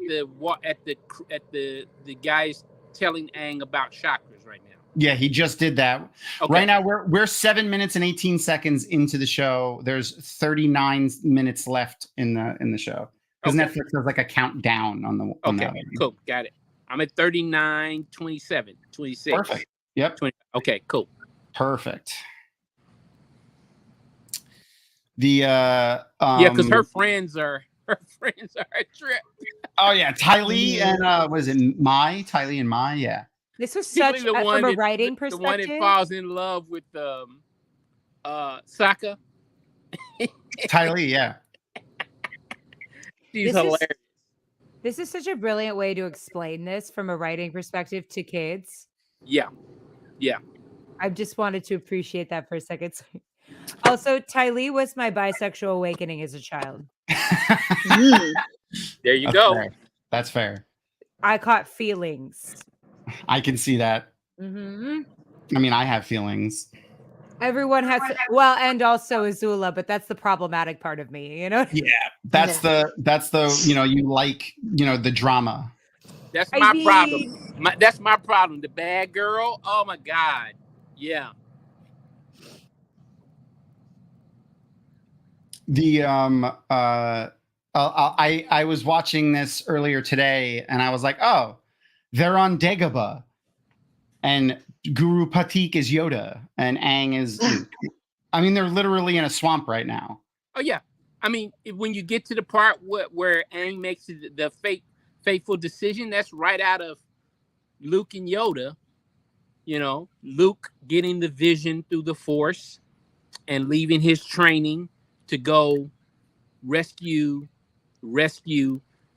the guys telling Aang about chakras right now. Yeah, he just did that. Okay. Right now we're 7 minutes and 18 seconds into the show. There's 39 minutes left in the show because Netflix has like a countdown on the. Okay, cool, got it. I'm at 39, 27, 26. Perfect. Yep. 20. Okay, cool. Perfect. The because her friends are a trip. Oh yeah, Ty Lee and what is it? Ty Lee and Mai, yeah. This was such from a writing perspective. The one that falls in love with Sokka. Ty Lee, yeah. She's hilarious. This is such a brilliant way to explain this from a writing perspective to kids. Yeah. I just wanted to appreciate that for a second. Also, Ty Lee was my bisexual awakening as a child. There you go. Fair. That's fair. I caught feelings. I can see that. Mm-hmm. I mean, I have feelings. Everyone has, and also Azula, but that's the problematic part of me, you know? Yeah, that's the you like, the drama. That's my problem. That's my problem. The bad girl. Oh my God. Yeah. The I was watching this earlier today, and I was like, oh, they're on Dagobah, and Guru Patik is Yoda, and Aang is Luke. I mean, they're literally in a swamp right now. Oh yeah, I mean, when you get to the part where Aang makes the fateful decision, that's right out of Luke and Yoda. Luke getting the vision through the Force and leaving his training to go rescue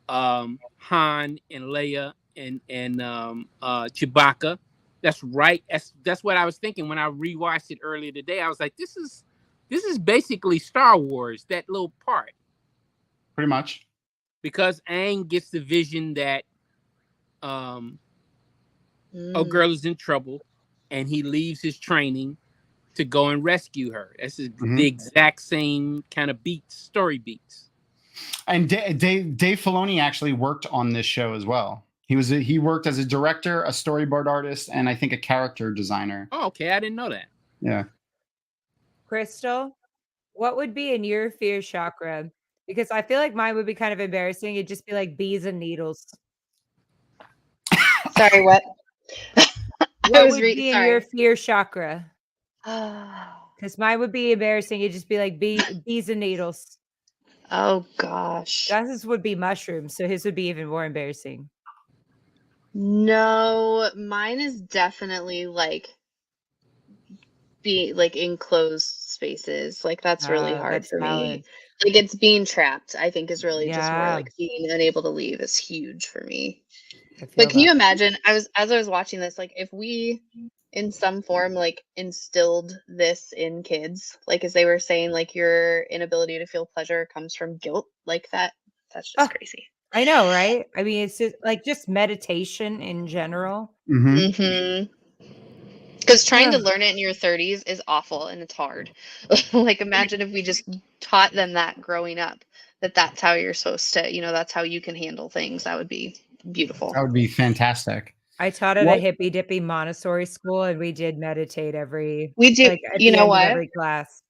Han and Leia and Chewbacca. That's right. That's what I was thinking when I rewatched it earlier today. I was like, this is basically Star Wars, that little part. Pretty much. Because Aang gets the vision that a girl is in trouble, and he leaves his training to go and rescue her. That's the exact same kind of story beats. And Dave Filoni actually worked on this show as well. He worked as a director, a storyboard artist, and I think a character designer. Oh, okay. I didn't know that. Yeah. Crystal, what would be in your fear chakra? Because I feel like mine would be kind of embarrassing. It'd just be like bees and needles. Sorry, what? What would be in your fear chakra? Because mine would be embarrassing. It'd just be like bees and needles. Oh gosh. Gus's would be mushrooms, so his would be even more embarrassing. No, mine is definitely enclosed spaces. Like that's really hard for me. Like it's being trapped, I think is really just more like being unable to leave is huge for me. But can you imagine, as I was watching this, like if we in some form like instilled this in kids, like as they were saying, like your inability to feel pleasure comes from guilt, like that's just crazy. I know, right? I mean, it's just meditation in general. Mm-hmm. Because trying to learn it in your 30s is awful and it's hard. Like, imagine if we just taught them that growing up, that's how you're supposed to, that's how you can handle things. That would be beautiful. That would be fantastic. I taught at a hippy dippy Montessori school, and we did meditate we do, like, at the end of every class.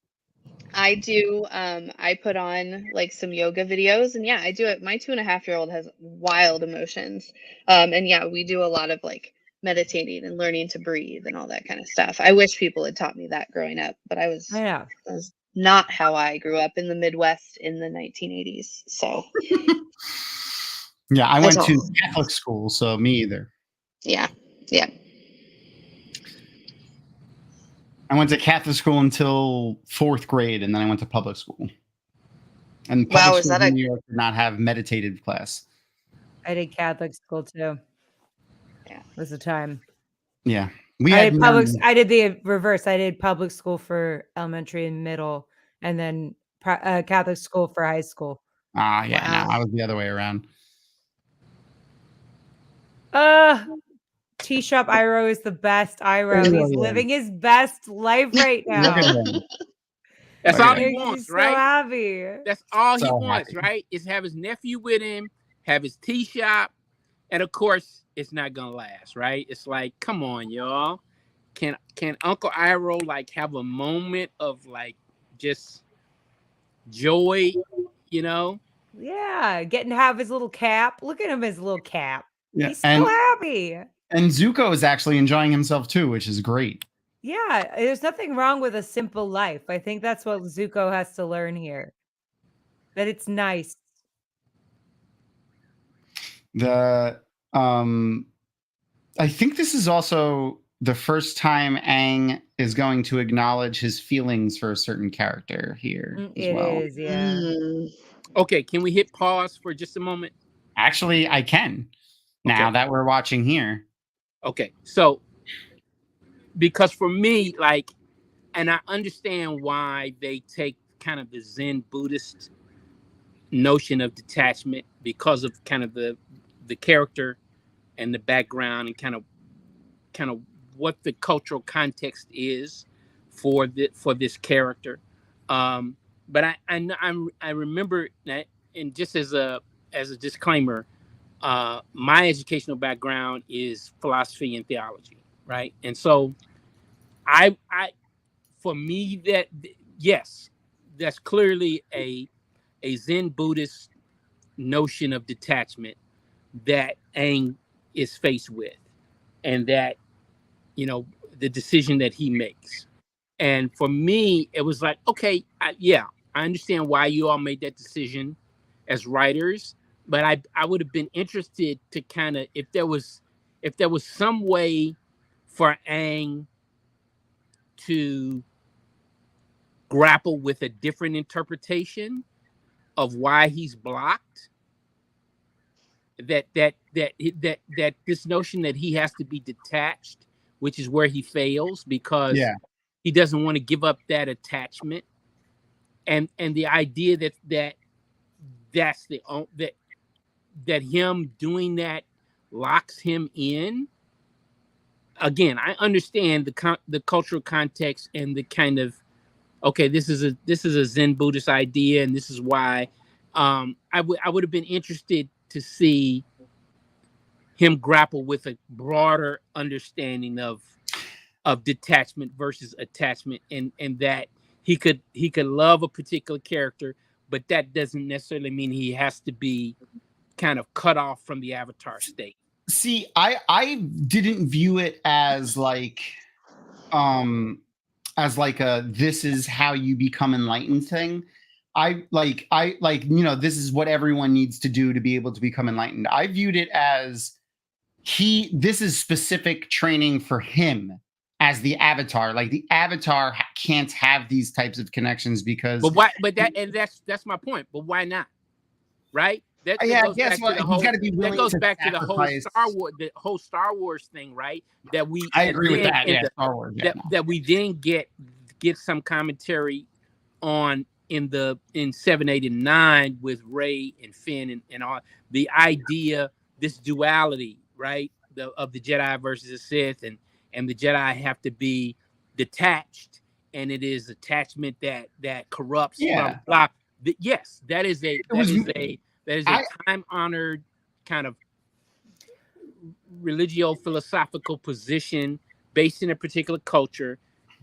I do. I put on like some yoga videos, and I do it. My 2.5-year-old has wild emotions. And we do a lot of like meditating and learning to breathe and all that kind of stuff. I wish people had taught me that growing up, but that was not how I grew up in the Midwest in the 1980s. So yeah, I went to Catholic school, so me either. Yeah. I went to Catholic school until 4th grade, and then I went to public school. And public school in New York did not have meditative class. I did Catholic school too. Yeah, it was the time. Yeah, I did the reverse. I did public school for elementary and middle, and then Catholic school for high school. No, I was the other way around. Tea Shop Iro is the best. Iro, he's living his best life right now. That's all he wants, right? So happy. That's all he wants, right? Is have his nephew with him, have his tea shop, and of course, it's not gonna last, right? It's like, come on, y'all. Can Uncle Iro like have a moment of like just joy, Yeah, getting to have his little cap. Look at him, his little cap. Yeah, he's so happy. And Zuko is actually enjoying himself too, which is great. Yeah, there's nothing wrong with a simple life. I think that's what Zuko has to learn here. That it's nice. I think this is also the first time Aang is going to acknowledge his feelings for a certain character here. It is, yeah. Okay, can we hit pause for just a moment? Actually, I can. Now that we're watching here. Okay, so because for me, like, and I understand why they take kind of the Zen Buddhist notion of detachment because of kind of the character and the background and kind of what the cultural context is for this character. But I remember that, and just as a disclaimer, my educational background is philosophy and theology, right? And so for me, that yes, that's clearly a Zen Buddhist notion of detachment that Aang is faced with, and that, the decision that he makes. And for me, it was like, okay, I understand why you all made that decision as writers, but I would have been interested to kind of, if there was some way for Aang to grapple with a different interpretation of why he's blocked, that this notion that he has to be detached, which is where he fails because he doesn't want to give up that attachment, and the idea that him doing that locks him in. Again, I understand the cultural context and the kind of, okay, this is a Zen Buddhist idea, and this is why I would have been interested to see him grapple with a broader understanding of detachment versus attachment, and that he could love a particular character, but that doesn't necessarily mean he has to be kind of cut off from the Avatar state. See, I didn't view it as like a this is how you become enlightened thing. I this is what everyone needs to do to be able to become enlightened. I viewed it as this is specific training for him as the Avatar. Like, the Avatar can't have these types of connections because. That's my point. But why not? Right? That goes back to the whole Star Wars thing, right? I agree with that. Yeah, Star Wars. That we then get some commentary on in 7, 8, and 9 with Rey and Finn and all the idea, this duality, right? Of the Jedi versus the Sith, and the Jedi have to be detached, and it is attachment that corrupts. Yeah. Blah, blah. Yes, that is a time-honored kind of religio-philosophical position based in a particular culture.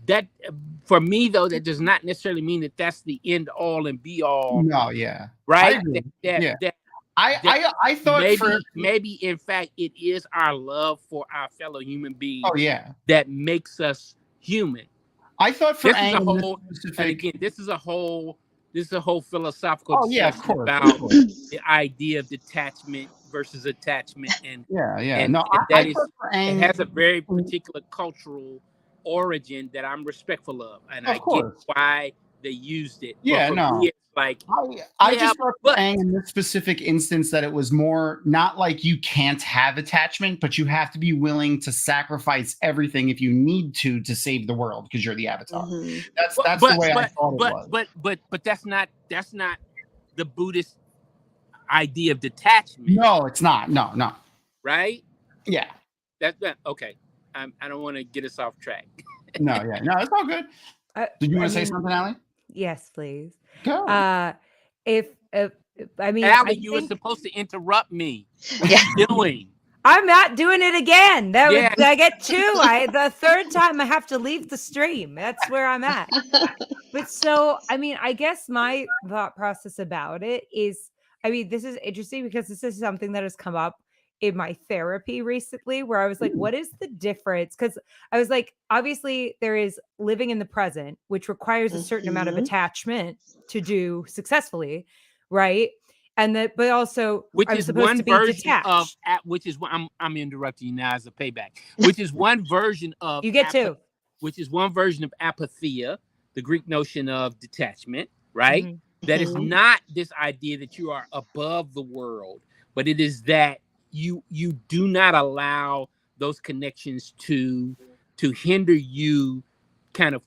That, for me, though, that does not necessarily mean that that's the end all and be all. No, yeah, right. I thought maybe in fact it is our love for our fellow human beings. Oh yeah, that makes us human. I thought for this is a whole philosophical discussion about the idea of detachment versus attachment, and it has a very particular cultural origin that I'm respectful of, and I get why they used it. Yeah, me, it's like I just thought for Aang in this specific instance that it was more not like you can't have attachment, but you have to be willing to sacrifice everything if you need to save the world because you're the Avatar. That's the way I thought it was. But that's not the Buddhist idea of detachment. No, it's not. No. Right? Yeah. That's okay. I don't want to get us off track. No, it's all good. Did you want to say something, Ali? Yes, please. Go. Ali, you were supposed to interrupt me. What are you doing? I'm not doing it again. I get two. The third time I have to leave the stream. That's where I'm at. But so, I guess my thought process about it is, this is interesting because this is something that has come up in my therapy recently, where I was like, what is the difference? Because I was like, obviously there is living in the present, which requires a certain amount of attachment to do successfully, right? And that, but also, which is one version of, which is what I'm interrupting you now as a payback, which is one version of, you get two, which is one version of apatheia, the Greek notion of detachment, right? Mm-hmm. That is not this idea that you are above the world, but it is that you do not allow those connections to hinder you kind of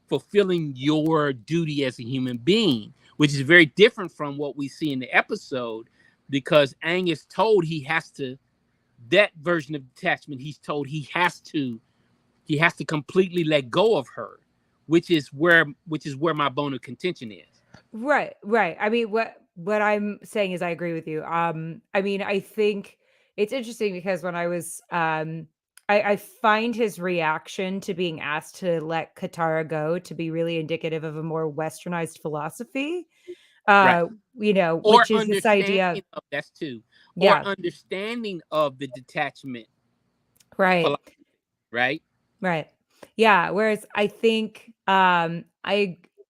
fulfilling your duty as a human being, which is very different from what we see in the episode, because Aang is told he has to, that version of detachment, he's told he has to completely let go of her, which is where my bone of contention is. Right. What I'm saying is I agree with you. I think it's interesting because when I was, I find his reaction to being asked to let Katara go to be really indicative of a more westernized philosophy, right. Which is this idea of that's too, or understanding of the detachment, right, right, yeah. Whereas I think,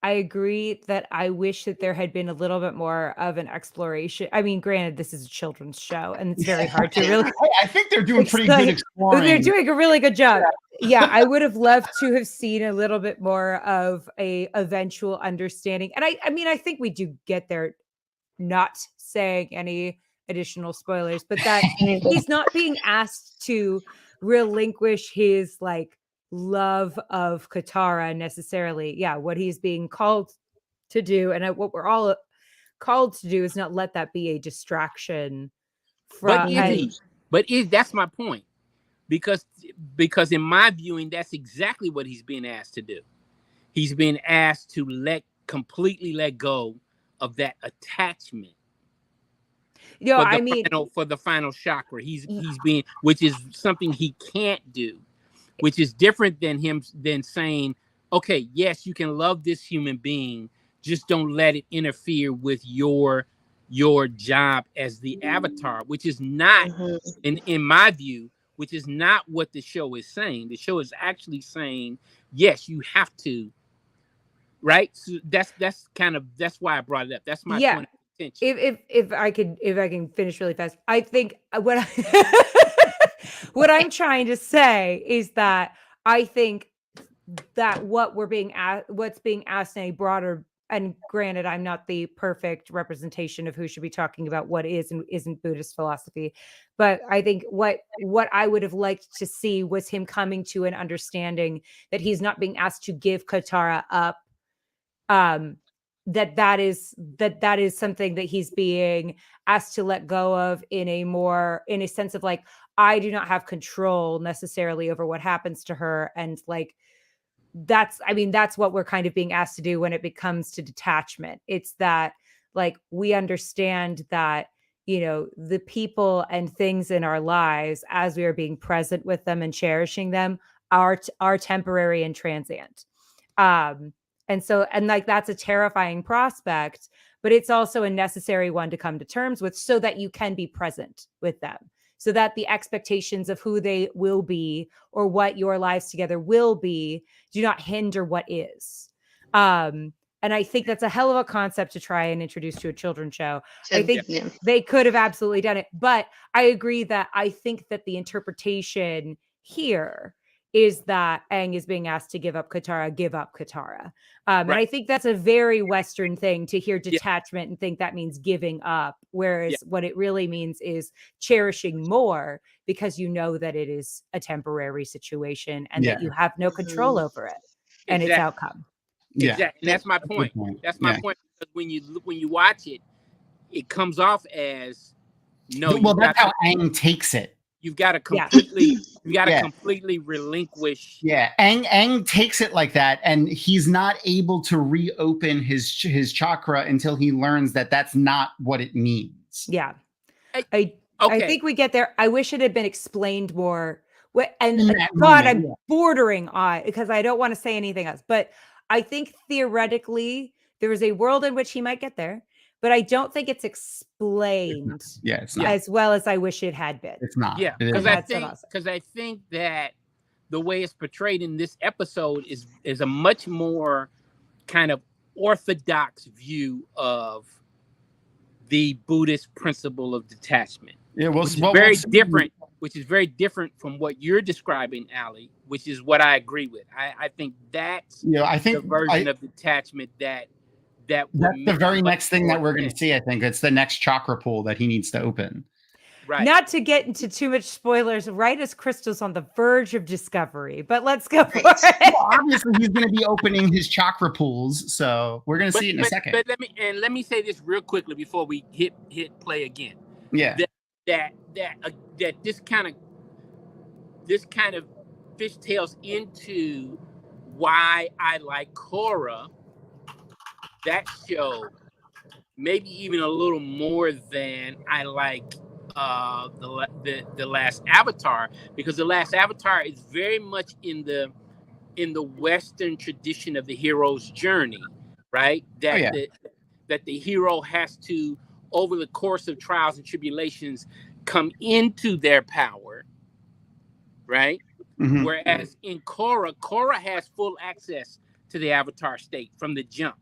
I agree that I wish that there had been a little bit more of an exploration. Granted, this is a children's show, and it's very hard to really. I think they're doing pretty good exploring. They're doing a really good job. Yeah, I would have loved to have seen a little bit more of a eventual understanding. And I think we do get there, not saying any additional spoilers, but that he's not being asked to relinquish his love of Katara necessarily. Yeah, what he's being called to do, and what we're all called to do, is not let that be a distraction from. But that's my point, because in my viewing, that's exactly what he's being asked to do. He's being asked to completely let go of that attachment. For the final chakra, he's being, which is something he can't do. Which is different than saying, okay, yes, you can love this human being, just don't let it interfere with your job as the Avatar, which is not, in my view, which is not what the show is saying. The show is actually saying, yes, you have to, right? So that's why I brought it up. That's my point of contention. If I can finish really fast, I think what I'm trying to say is that I think that what's being asked in a broader, and granted, I'm not the perfect representation of who should be talking about what is and isn't Buddhist philosophy, but I think what I would have liked to see was him coming to an understanding that he's not being asked to give Katara up that is something that he's being asked to let go of in a sense of like, I do not have control necessarily over what happens to her. And like, that's what we're kind of being asked to do when it comes to detachment. It's that like, we understand that, the people and things in our lives, as we are being present with them and cherishing them, are temporary and transient. And like, that's a terrifying prospect, but it's also a necessary one to come to terms with, so that you can be present with them, so that the expectations of who they will be or what your lives together will be do not hinder what is. And I think that's a hell of a concept to try and introduce to a children's show. I think they could have absolutely done it, but I agree that I think that the interpretation here is that Aang is being asked to give up Katara. And I think that's a very Western thing to hear detachment and think that means giving up. Whereas what it really means is cherishing more, because you know that it is a temporary situation and that you have no control over it and its outcome. Exactly. And that's my point. That's my point. Because when you watch it, it comes off as no. Well, that's how Aang takes it. You've got to completely, completely relinquish. Yeah, Aang takes it like that, and he's not able to reopen his chakra until he learns that that's not what it means. Yeah, I think we get there. I wish it had been explained more. I'm bordering on, because I don't want to say anything else, but I think theoretically there is a world in which he might get there, but I don't think it's explained it's not. as well as I wish it had been. It's not. Yeah, because I think that the way it's portrayed in this episode is a much more kind of orthodox view of the Buddhist principle of detachment. Yeah, which is very different from what you're describing, Ali, which is what I agree with. I think that's the version of detachment that's the very next thing that we're going to see. I think it's the next chakra pool that he needs to open. Right. Not to get into too much spoilers, right as Crystal's on the verge of discovery, but let's go for it. Well, obviously, he's going to be opening his chakra pools, so we're going to see it in a second. But let me say this real quickly before we hit play again. Yeah. That this kind of fishtails into why I like Korra, that show, maybe even a little more than I like the last Avatar, because the last Avatar is very much in the Western tradition of the hero's journey, right? That the hero has to, over the course of trials and tribulations, come into their power, right? Mm-hmm. Whereas in Korra has full access to the Avatar state from the jump.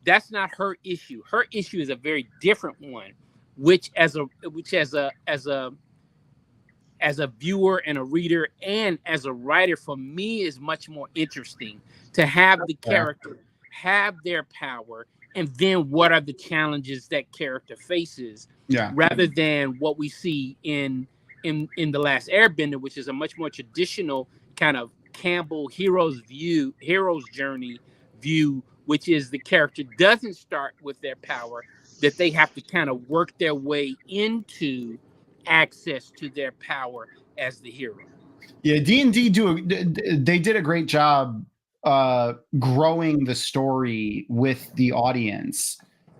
That's not her issue. Her issue is a very different one, which as a viewer and a reader and as a writer, for me, is much more interesting to have the character have their power, and then what are the challenges that character faces, rather than what we see in The Last Airbender, which is a much more traditional kind of Campbell hero's journey view, which is the character doesn't start with their power, that they have to kind of work their way into access to their power as the hero. Yeah, D&D they did a great job growing the story with the audience.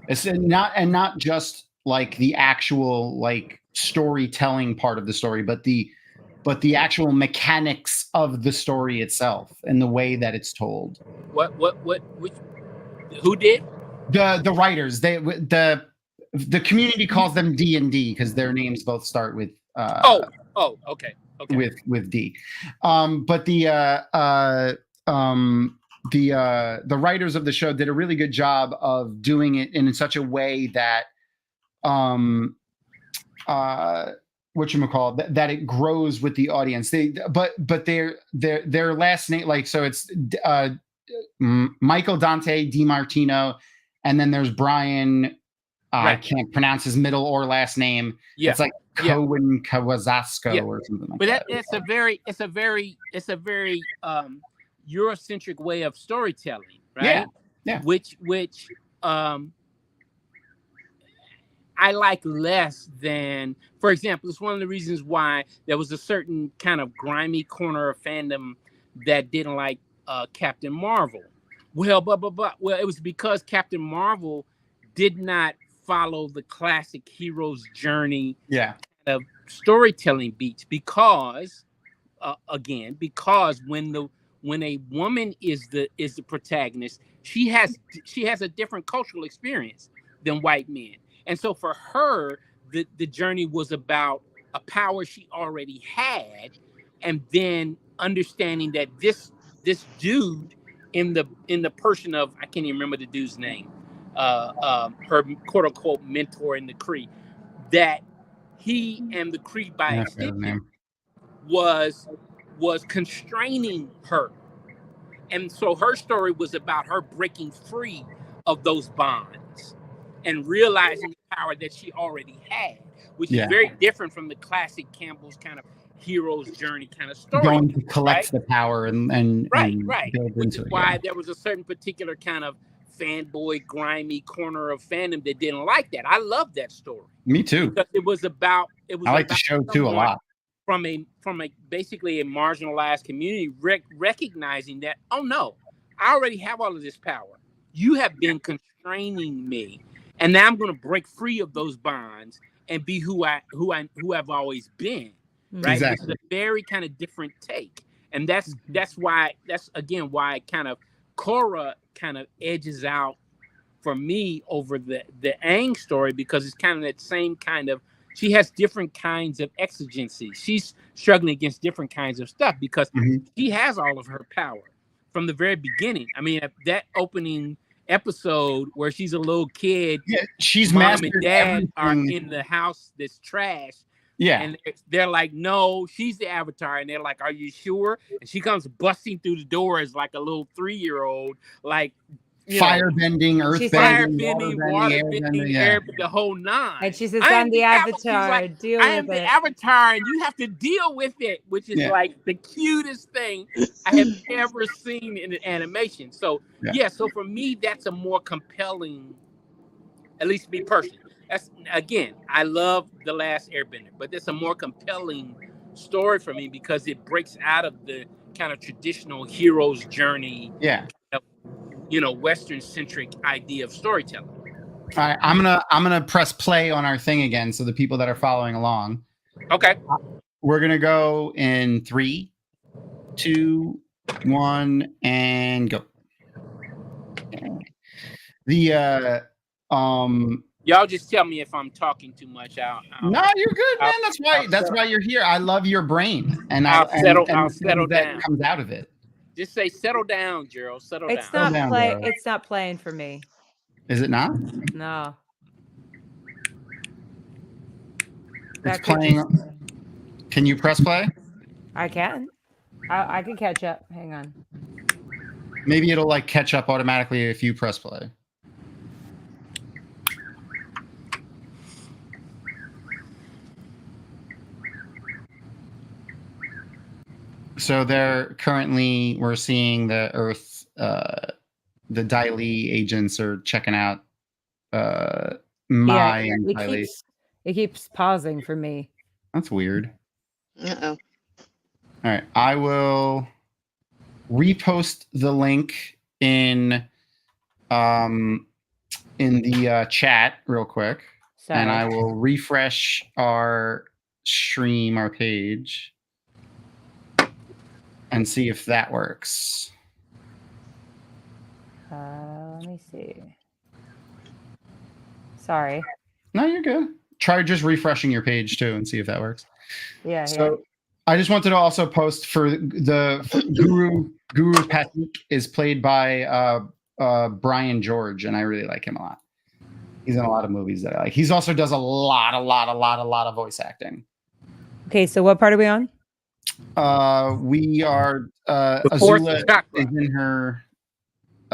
It's not just like the actual like storytelling part of the story, but the actual mechanics of the story itself and the way that it's told. Who did? The writers. The community calls them D&D because their names both start with okay. With D. But the writers of the show did a really good job of doing it in such a way that that it grows with the audience. But their last name, like, so it's Michael Dante DiMartino, and then there's Brian. I can't pronounce his middle or last name. It's like Cohen Kawasasco or something like that. But it's a very Eurocentric way of storytelling, right? Yeah. Which I like less than, for example, it's one of the reasons why there was a certain kind of grimy corner of fandom that didn't like Captain Marvel. Well, well, it was because Captain Marvel did not follow the classic hero's journey of storytelling beats because when a woman is the protagonist, she has a different cultural experience than white men. And so for her, the journey was about a power she already had, and then understanding that this dude in the person of, I can't even remember the dude's name, her quote unquote mentor in the Kree, that he and the Kree by extension was constraining her. And so her story was about her breaking free of those bonds and realizing the power that she already had, which is very different from the classic Campbell's kind of hero's journey kind of story. Going to collect the power and build which is why there was a certain particular kind of fanboy, grimy corner of fandom that didn't like that. I love that story. Me too. Because it was I like the show too a lot. From a basically a marginalized community, recognizing that, oh no, I already have all of this power. You have been constraining me, and now I'm going to break free of those bonds and be who I've always been. Right? Exactly. It's a very kind of different take, and that's why kind of Korra kind of edges out for me over the Aang story, because it's kind of that same kind of. She has different kinds of exigencies. She's struggling against different kinds of stuff because she has all of her power from the very beginning. I mean, that opening episode where she's a little kid, she's mom and dad are in the house that's trash. Yeah. And they're like, no, she's the Avatar. And they're like, are you sure? And she comes busting through the door as like a little 3-year-old, like, firebending, earthbending, water bending, air, the whole nine. And she says, I'm the Avatar. Like, deal with it. I am the Avatar, and you have to deal with it, which is like the cutest thing I have ever seen in an animation. So, so for me, that's a more compelling, at least me personally. That's, again, I love The Last Airbender, but that's a more compelling story for me because it breaks out of the kind of traditional hero's journey. Yeah. Western-centric idea of storytelling. All right, I'm gonna press play on our thing again, so the people that are following along. Okay. We're gonna go in 3, 2, 1, and go. Y'all just tell me if I'm talking too much. No, you're good, man. That's why you're here. I love your brain, and I'll settle that down. Comes out of it. Just say, settle down, Gerald. Settle down. It's not playing for me. Is it not? No. It's playing. Can you press play? I can. I can catch up. Hang on. Maybe it'll like catch up automatically if you press play. So we're seeing the Earth, the Daily agents are checking out Mai and Daily. It keeps pausing for me. That's weird. Uh-oh. All right, I will repost the link in the chat real quick, and I will refresh our stream, our page. And see if that works. Let me see. Sorry. No, you're good. Try just refreshing your page too and see if that works. Yeah. So I just wanted to also post for Guru Patik is played by Brian George, and I really like him a lot. He's in a lot of movies that I like. He's also does a lot of voice acting. Okay, so what part are we on? We are Azula is in her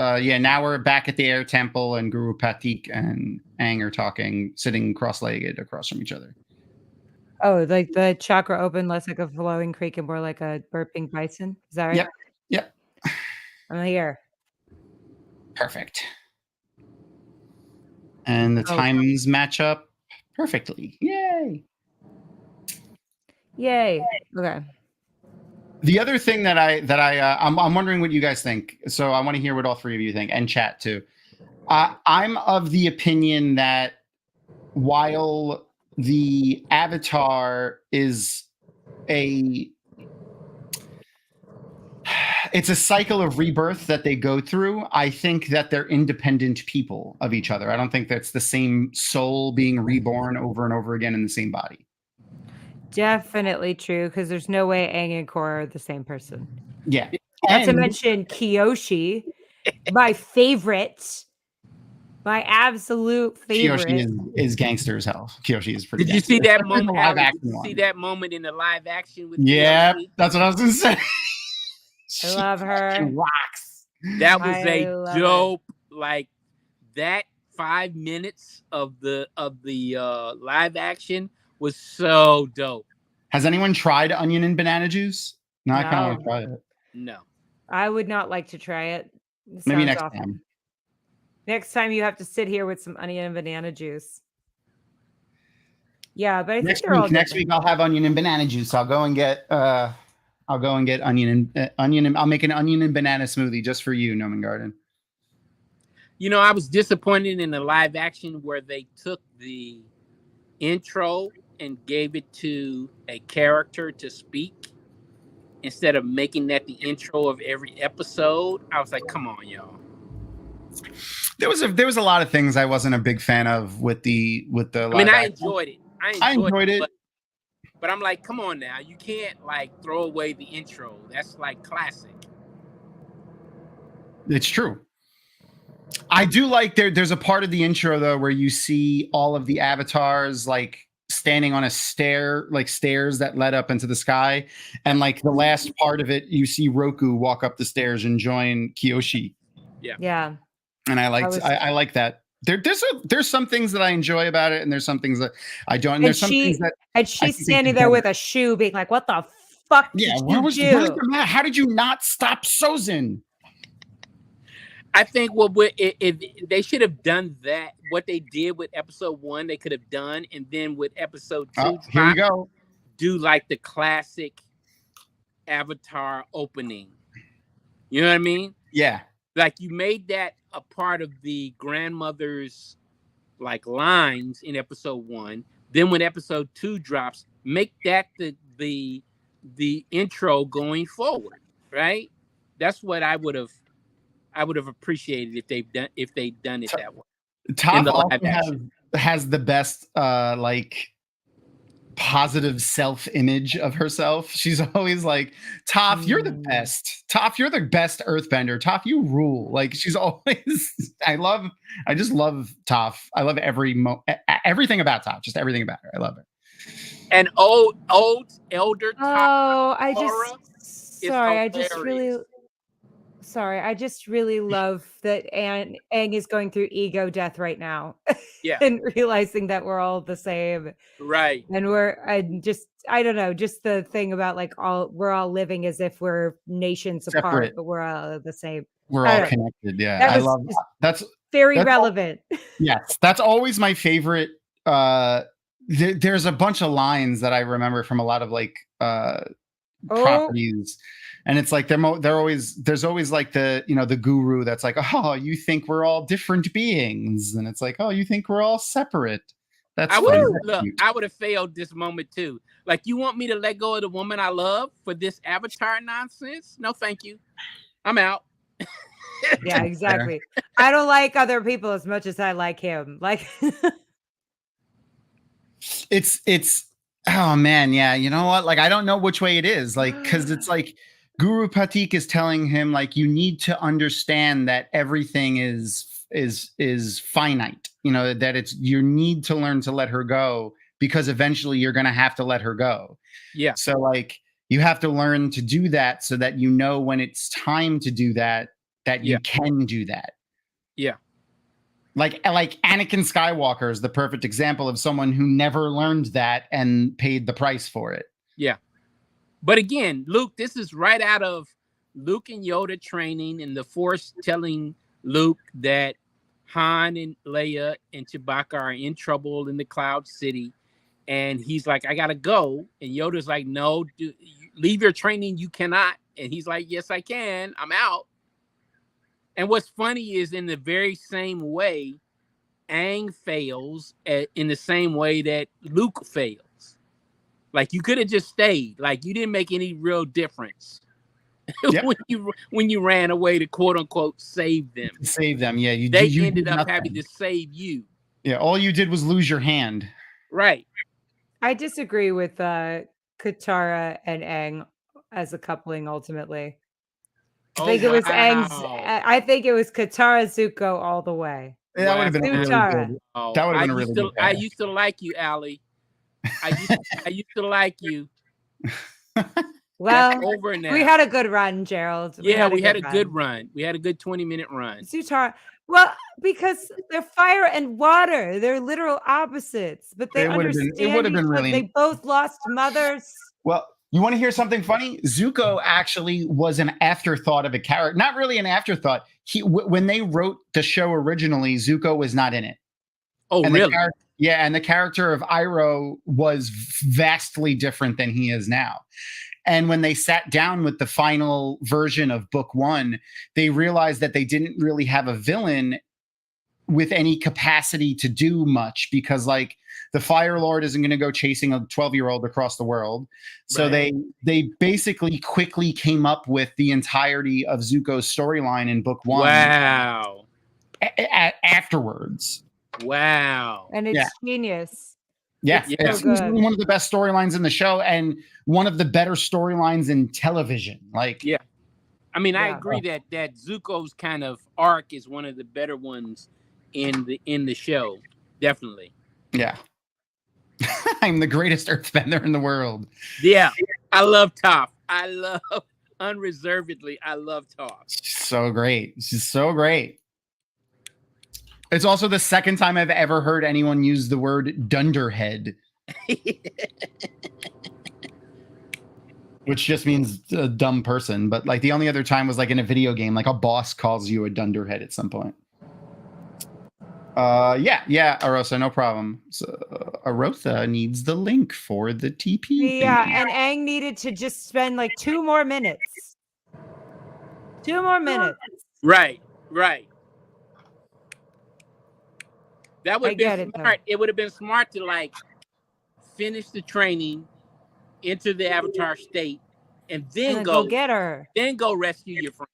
now we're back at the Air Temple, and Guru Patik and Aang are talking, sitting cross-legged across from each other. Oh, like the chakra open less like a flowing creek and more like a burping bison. Is that right? Yep. I'm here. Perfect. And the times match up perfectly. Yay. Yay. Okay. The other thing that I'm wondering what you guys think. So I want to hear what all three of you think, and chat too. I'm of the opinion that while the Avatar is it's a cycle of rebirth that they go through, I think that they're independent people of each other. I don't think that's the same soul being reborn over and over again in the same body. Definitely true, because there's no way Aang and Korra are the same person. Yeah. Not to mention Kyoshi, my favorite. My absolute favorite. Kyoshi is gangster as hell. Kyoshi is pretty. Did you see that moment? Did you see that moment in the live action with? Yeah, Kyoshi? that's what I was gonna say. I love her. Rocks. That was a dope. Like that 5 minutes of the live action was so dope. Has anyone tried onion and banana juice? No, I kind of want to try it. No, I would not like to try it. Maybe next time. Next time you have to sit here with some onion and banana juice. Yeah, but I think they're all next week I'll have onion and banana juice. I'll go and get onion and I'll make an onion and banana smoothie just for you, Noman Garden. You know, I was disappointed in the live action where they took the intro and gave it to a character to speak instead of making that the intro of every episode. I was like, come on, y'all. There was a lot of things I wasn't a big fan of with the live I mean, I action. enjoyed it. I enjoyed it. But I'm like, come on now. You can't like throw away the intro. That's like classic. It's true. I do like there's a part of the intro though where you see all of the avatars like standing on a stairs that led up into the sky, and like the last part of it you see Roku walk up the stairs and join Kyoshi. Yeah. And I like that. There's some things that I enjoy about it, and there's some things that I don't. And there's some things that she's standing there with a shoe, being like, "What the fuck did you do? What the matter? How did you not stop Sozin?" I think if they should have done that, what they did with episode 1, they could have done, and then with episode 2, here we go. Do like the classic Avatar opening. You know what I mean? Yeah. Like you made that a part of the grandmother's like lines in episode 1. Then when episode 2 drops, make that the intro going forward, right? That's what I would have appreciated if they'd done it that way. Toph also has the best like positive self-image of herself. She's always like, Toph, you're the best. Toph, you're the best earthbender. Toph, you rule. Like she's always I just love Toph. I love everything about Toph, just everything about her. I love her. And old elder Toph. I just really love that Aang is going through ego death right now. Yeah. And realizing that we're all the same. Right. And I don't know, just the thing about like we're all living as if we're nations apart, but we're all the same. We're all connected. Yeah. I love that's very relevant. Yes. That's always my favorite. There's a bunch of lines that I remember from a lot of like properties. And it's like there's always like the guru that's like, oh, you think we're all different beings, and it's like, oh, you think we're all separate. I would have failed this moment too. Like, you want me to let go of the woman I love for this Avatar nonsense? No, thank you. I'm out. Yeah, exactly. I don't like other people as much as I like him. Like, it's oh man, yeah. You know what? Like, I don't know which way it is. Like, because it's like Guru Patik is telling him, like, you need to understand that everything is finite. You know, that you need to learn to let her go, because eventually you're going to have to let her go. Yeah. So like, you have to learn to do that so that you know when it's time to do that, you can do that. Yeah. Like Anakin Skywalker is the perfect example of someone who never learned that and paid the price for it. Yeah. But again, Luke, this is right out of Luke and Yoda training and the Force telling Luke, that Han and Leia and Chewbacca are in trouble in the Cloud City. And he's like, I gotta go. And Yoda's like, no, leave your training. You cannot. And he's like, yes, I can. I'm out. And what's funny is in the very same way, Aang fails in the same way that Luke fails. Like, you could have just stayed. Like, you didn't make any real difference. Yep. when you ran away to quote unquote save them. Save them, yeah. They ended up having to save you. Yeah, all you did was lose your hand. Right. I disagree with Katara and Aang as a coupling ultimately. I think it was Aang's. I think it was Katara Zuko all the way. Yeah, that would have been really good. That would have been really good. I used to like you, Ali. I used to like you. Well, we had a good run, Gerald. We had a good run. We had a good 20-minute run. Zutara. Well, because they're fire and water. They're literal opposites, but they understand. It would have been really. They both lost mothers. Well, you want to hear something funny? Zuko actually was an afterthought of a character. Not really an afterthought. When they wrote the show originally, Zuko was not in it. Oh, and really? Yeah, and the character of Iroh was vastly different than he is now. And when they sat down with the final version of Book 1, they realized that they didn't really have a villain with any capacity to do much because, like, the Fire Lord isn't going to go chasing a 12-year-old across the world. So they basically quickly came up with the entirety of Zuko's storyline in Book 1. Wow. Afterwards. Wow. And it's genius. Yeah, it's one of the best storylines in the show and one of the better storylines in television. Like, yeah, I mean, I agree that Zuko's kind of arc is one of the better ones in the show. Definitely. Yeah. I'm the greatest earthbender in the world. Yeah, I love Toph. Unreservedly, I love Toph. So great. She's so great. It's also the second time I've ever heard anyone use the word dunderhead. Which just means a dumb person. But like the only other time was like in a video game, like a boss calls you a dunderhead at some point. Yeah, Arosa, no problem. So Arosa needs the link for the TP. Yeah, and Aang needed to just spend like 2 more minutes. 2 more minutes. Right. That would have been smart. It would have been smart to like finish the training, enter the Avatar state, and then go get her. Then go rescue your friend.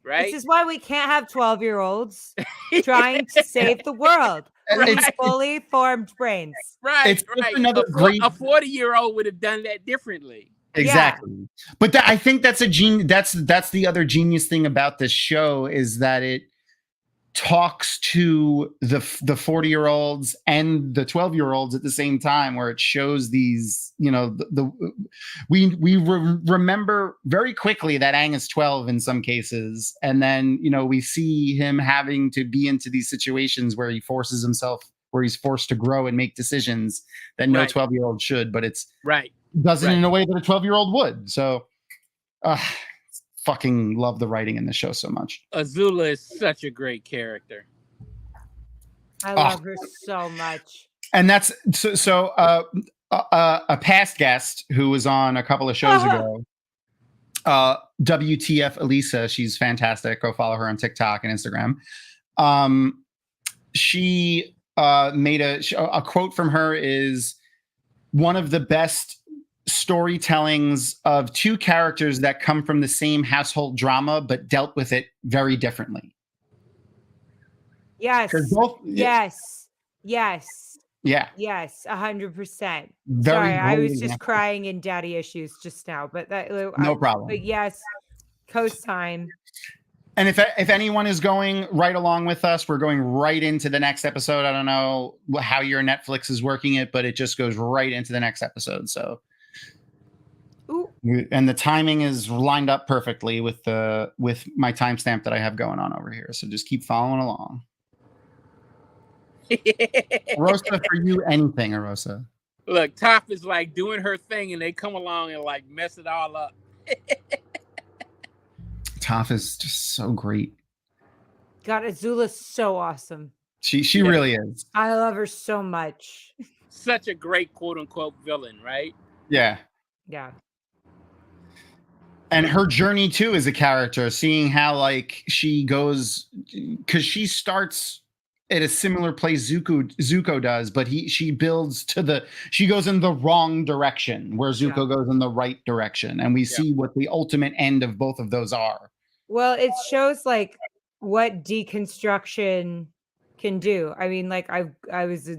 Right. This is why we can't have 12-year-olds trying to save the world. It's fully formed brains. Right. Another great. A 40-year-old would have done that differently. Exactly. Yeah. But I think that's a genius. That's the other genius thing about this show is that it talks to the 40-year-olds and the 12-year-olds at the same time, where it shows these, you know, we remember very quickly that Aang is 12 in some cases, and then, you know, we see him having to be into these situations where he forces himself, where he's forced to grow and make decisions that no 12-year-old should, but it's doesn't in a way that a 12-year-old would. So fucking love the writing in the show so much. Azula is such a great character. I love her so much. And that's so a past guest who was on a couple of shows ago, WTF Elisa, she's fantastic. Go follow her on TikTok and Instagram. She made a quote from her is one of the best storytellings of 2 characters that come from the same household drama but dealt with it very differently. Yes. Yes. Yeah. Yes, 100%. Very Sorry, I was just crying in daddy issues just now, but that no problem. But yes, co-sign. And if anyone is going right along with us, we're going right into the next episode. I don't know how your Netflix is working it, but it just goes right into the next episode. So, and the timing is lined up perfectly with my timestamp that I have going on over here. So just keep following along. Arosa, for you, anything, Arosa. Look, Toph is like doing her thing, and they come along and like mess it all up. Toph is just so great. God, Azula's so awesome. She really is. I love her so much. Such a great quote unquote villain, right? Yeah. Yeah. And her journey too as a character, seeing how like she goes, because she starts at a similar place Zuko does, but she builds she goes in the wrong direction where Zuko goes in the right direction, and we see what the ultimate end of both of those are. Well, it shows like what deconstruction can do. I mean, like I was a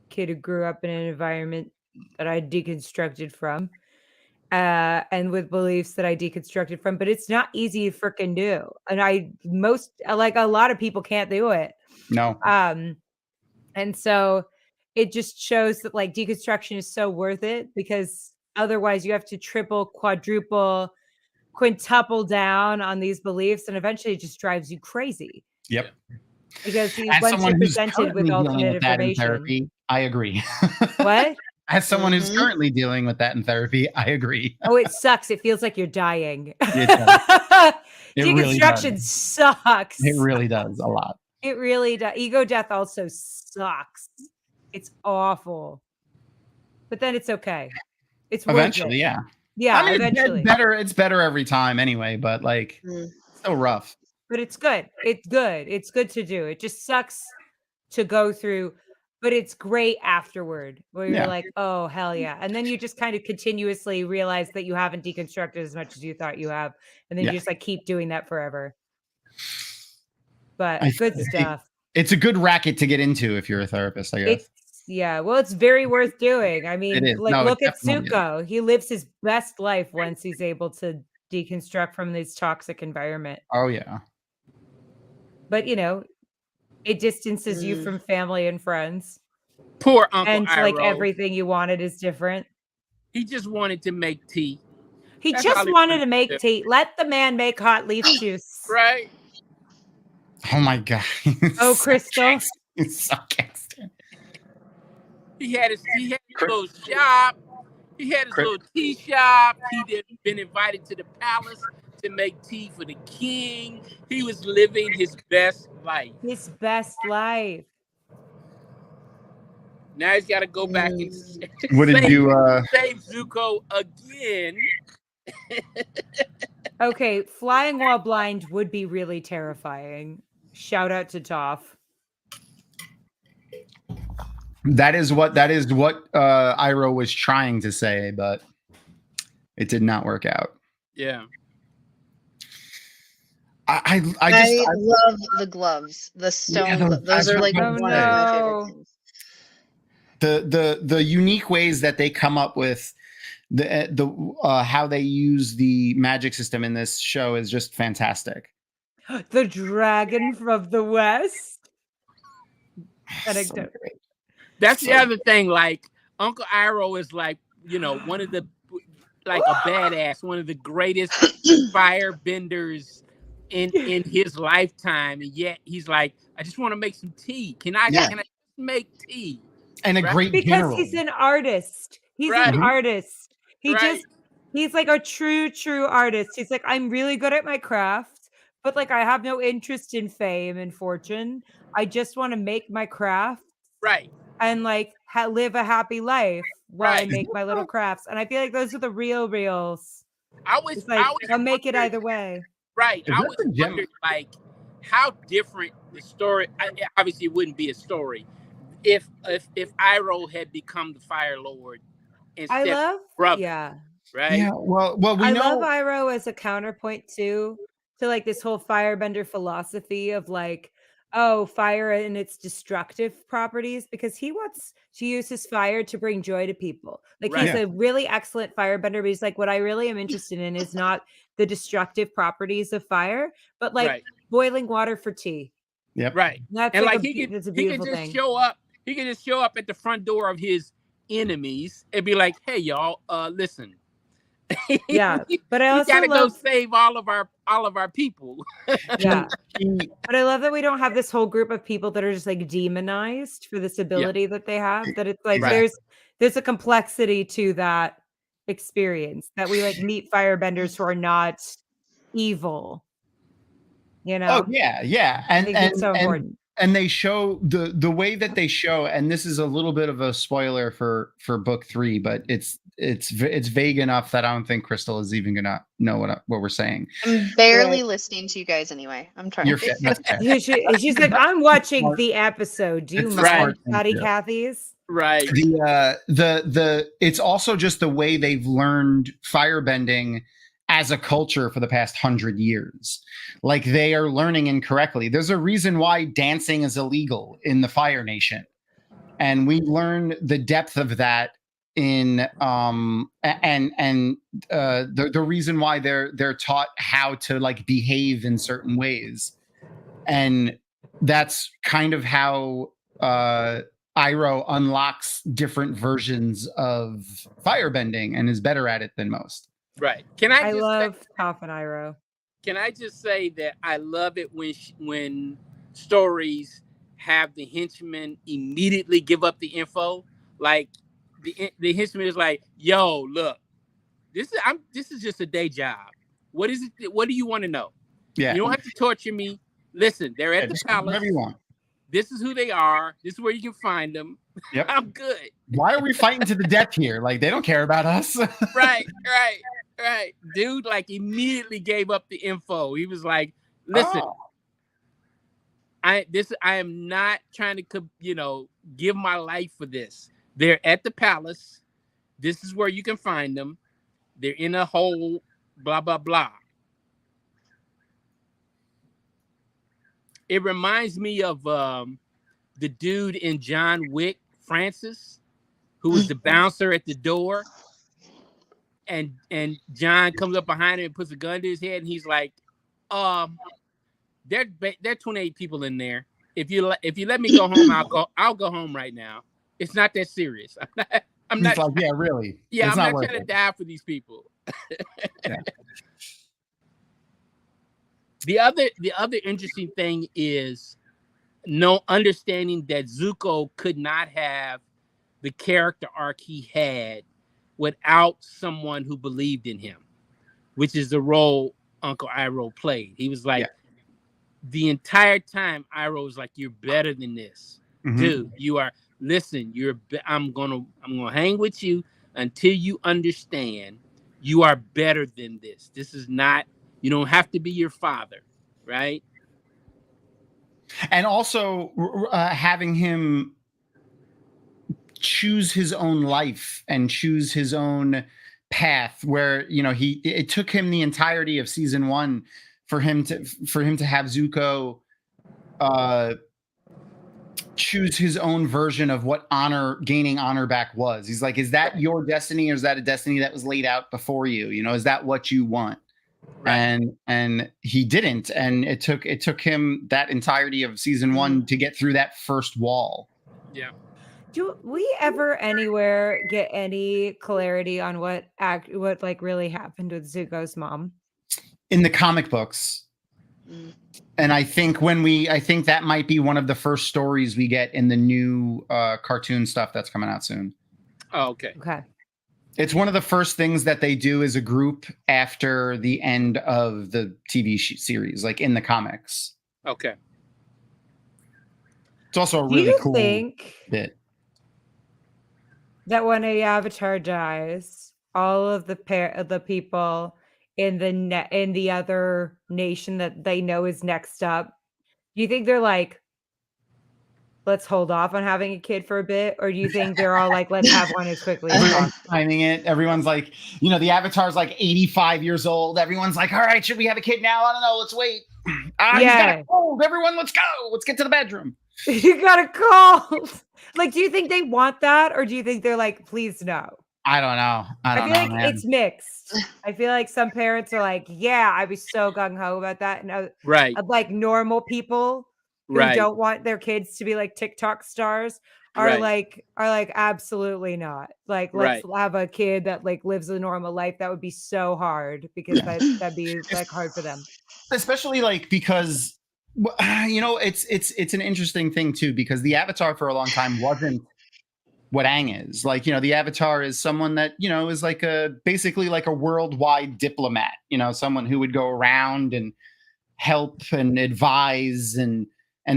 kid who grew up in an environment that I deconstructed from. And with beliefs that I deconstructed from, but it's not easy to freaking do. And like a lot of people can't do it. No. And so it just shows that like deconstruction is so worth it, because otherwise you have to triple, quadruple, quintuple down on these beliefs, and eventually it just drives you crazy. Yep. Because once you're presented with alternate information. Therapy, I agree. What? As someone who's currently dealing with that in therapy, I agree. Oh, it sucks. It feels like you're dying. It does. Deconstruction really sucks. It really does a lot. It really does. Ego death also sucks. It's awful. But then it's okay. It's eventually, yeah. Yeah, I mean, eventually. It's better every time anyway, but like so rough. But it's good. It's good. It's good to do. It just sucks to go through, but it's great afterward where you're like, oh, hell yeah. And then you just kind of continuously realize that you haven't deconstructed as much as you thought you have. And then you just like keep doing that forever. But good stuff. It's a good racket to get into if you're a therapist, I guess. Well, it's very worth doing. I mean, look at Zuko. He lives his best life once he's able to deconstruct from this toxic environment. Oh, yeah. But, it distances you from family and friends. Poor Uncle And Iroh. like everything you wanted is different. He just wanted to make tea. That's just wanted to make tea. Let the man make hot leaf juice. Right. Oh my God. Oh, Crystal. It's so gangster. He had his little shop. He had his little tea shop. He'd been invited to the palace to make tea for the king. He was living his best life. His best life. Now he's got to go back and save Zuko again. Okay, flying while blind would be really terrifying. Shout out to Toph. That is what Iroh was trying to say, but it did not work out. Yeah. I love the gloves, the stone. Those are like one of my favorite things. The unique ways that they come up with the how they use the magic system in this show is just fantastic. The dragon from the west. That's the other thing. Like Uncle Iroh is like, one of the a badass, one of the greatest firebenders in his lifetime, and yet he's like, I just want to make some tea. Can I make tea? And a great because he's an artist. He's an artist. He's like a true artist. He's like, I'm really good at my craft, but like I have no interest in fame and fortune. I just want to make my craft. Right. And like live a happy life while I make my little crafts. And I feel like those are the reals. I'll make it either way. Right. I was wondering like how different the story. Obviously, it wouldn't be a story if Iroh had become the Fire Lord instead of brother. Yeah. Right. Yeah. Well, we know. I love Iroh as a counterpoint to like this whole firebender philosophy of like, oh, fire and its destructive properties, because he wants to use his fire to bring joy to people. Like he's a really excellent firebender, but he's like, what I really am interested in is not the destructive properties of fire, but like boiling water for tea. Yep. Right. That's and like he can just show up. He can just show up at the front door of his enemies and be like, hey, y'all, listen. Yeah, but I also gotta go save all of our people. Yeah, but I love that we don't have this whole group of people that are just like demonized for this ability that they have. That it's like there's a complexity to that experience, that we like meet firebenders who are not evil. You know? Oh yeah. I think it's so important. And they show the way that they show, and this is a little bit of a spoiler for book 3, but it's vague enough that I don't think Crystal is even gonna know what we're saying. I'm barely listening to you guys anyway. I'm trying. You're fit. That's fair. She's like, I'm watching the episode. Do you mind, Patty Cathy's? Right. It's also just the way they've learned firebending as a culture for the past 100 years. Like, they are learning incorrectly. There's a reason why dancing is illegal in the Fire Nation. And we learn the depth of that in the reason why they're taught how to like behave in certain ways. And that's kind of how Iroh unlocks different versions of firebending and is better at it than most. Right. I love Toph and Iroh. Can I just say that I love it when stories have the henchman immediately give up the info? Like the henchman is like, "Yo, look, this is just a day job. What is it? What do you want to know? Yeah, you don't have to torture me. Listen, they're at the palace. Whatever you want. This is who they are. This is where you can find them. Yep. I'm good. Why are we fighting to the death here? Like, they don't care about us." Right. Dude, like, immediately gave up the info. He was like, "Listen, I am not trying to, give my life for this. They're at the palace. This is where you can find them. They're in a hole, blah, blah, blah." It reminds me of the dude in John Wick, Francis, who was the bouncer at the door. And John comes up behind him and puts a gun to his head, and he's like, there are 28 people in there. If you let me go home, I'll go home right now. It's not that serious. I'm not like, yeah, really. Yeah, it's I'm not trying to die for these people. Yeah. The other interesting thing is understanding that Zuko could not have the character arc he had without someone who believed in him, which is the role Uncle Iroh played. He was like, the entire time Iroh was like, "You're better than this, dude. You are. Listen, I'm gonna hang with you until you understand you are better than this. This is not. You don't have to be your father, right?" And also having him choose his own life and choose his own path, where it took him the entirety of season 1 for him to have Zuko choose his own version of what gaining honor back was. He's like, "Is that your destiny, or is that a destiny that was laid out before you? Is that what you want?" Right. And he didn't, and it took him that entirety of season 1 to get through that first wall. Yeah. Do we ever anywhere get any clarity on what like really happened with Zuko's mom? In the comic books. And I think that might be one of the first stories we get in the new cartoon stuff that's coming out soon. Oh, okay. Okay. It's one of the first things that they do as a group after the end of the TV series, like in the comics. Okay. It's also a really cool bit. That when a avatar dies, all of the people in the other nation that they know is next up, do you think they're like, "Let's hold off on having a kid for a bit," or do you think they're all like, "Let's have one as quickly as possible"? Timing it. Everyone's like, the avatar's like 85 years old. Everyone's like, "All right, should we have a kid now? I don't know. Let's wait." He's got a cold. Everyone, let's go. Let's get to the bedroom. You got a cold. Like, do you think they want that, or do you think they're like, "Please no"? I don't know. I feel like it's mixed. I feel like some parents are like, "Yeah, I was so gung ho about that," and like normal people who don't want their kids to be like TikTok stars are like absolutely not. Like, let's have a kid that like lives a normal life. That would be so hard because that'd be like hard for them. Especially like because it's an interesting thing too, because the Avatar for a long time wasn't what Aang is. Like, the Avatar is someone that, is like basically like a worldwide diplomat, someone who would go around and help and advise and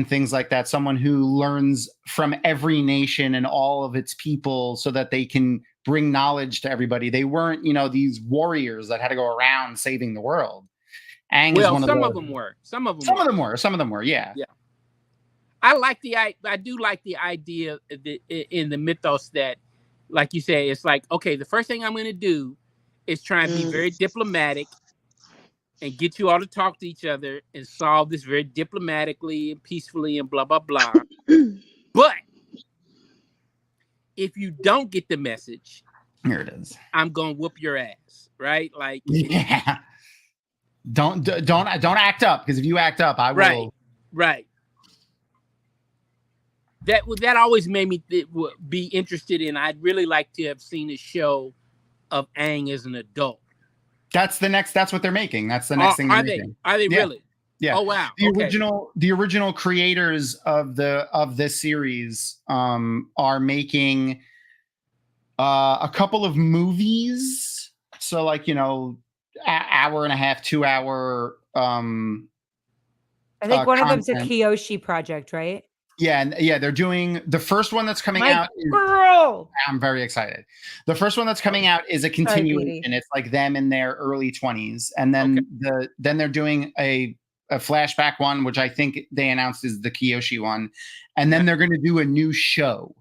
things like that. Someone who learns from every nation and all of its people so that they can bring knowledge to everybody. They weren't, these warriors that had to go around saving the world. Aang is one of some of them were. Some of them were. Yeah. Yeah. I do like the idea in the mythos that, like you said, it's like, okay, the first thing I'm going to do is try and be very diplomatic and get you all to talk to each other and solve this very diplomatically and peacefully and blah, blah, blah. But if you don't get the message, here it is. I'm going to whoop your ass, right? Like, yeah. Don't act up, because if you act up, I will. Right. That always made me be interested in. I'd really like to have seen a show of Aang as an adult. That's what they're making. That's the next thing they're making. Are they really? Yeah. Oh wow. The original creators of this series are making a couple of movies. So like, hour and a half, 2 hour I think one of them's a Kyoshi project, right? Yeah, they're doing the first one that's coming out. I'm very excited. The first one that's coming out is a continuation. It's like them in their early 20s, and then then they're doing a flashback one, which I think they announced is the Kyoshi one, and then they're going to do a new show,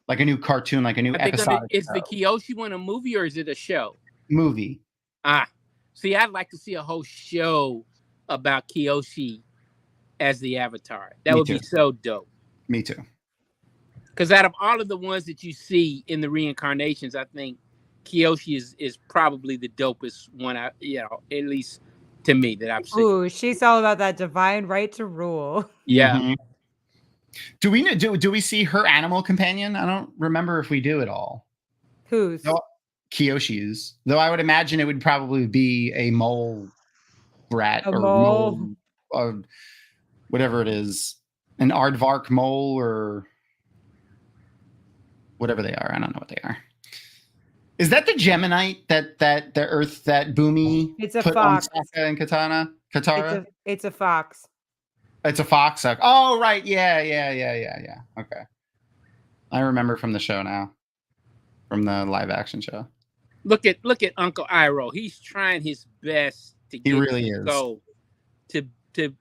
like a new cartoon, like a new episode. Is the Kyoshi one a movie or is it a show? Movie. See, I'd like to see a whole show about Kyoshi as the Avatar. That would be so dope. Me too. Because out of all of the ones that you see in the reincarnations, I think Kyoshi is probably the dopest one. At least to me that I've seen. Ooh, she's all about that divine right to rule. Yeah. Mm-hmm. Do we see her animal companion? I don't remember if we do at all. Whose? No, Kyoshi's. Though I would imagine it would probably be a mole rat mole, or whatever it is, an aardvark mole or whatever they are. I don't know what they are. Is that the Geminite that the Earth that Boomy put fox on Sokka and Katara? It's a fox. It's a fox. Oh right, yeah. Okay, I remember from the show now, from the live action show. Look at Uncle Iroh. He's trying his best to get Zuko to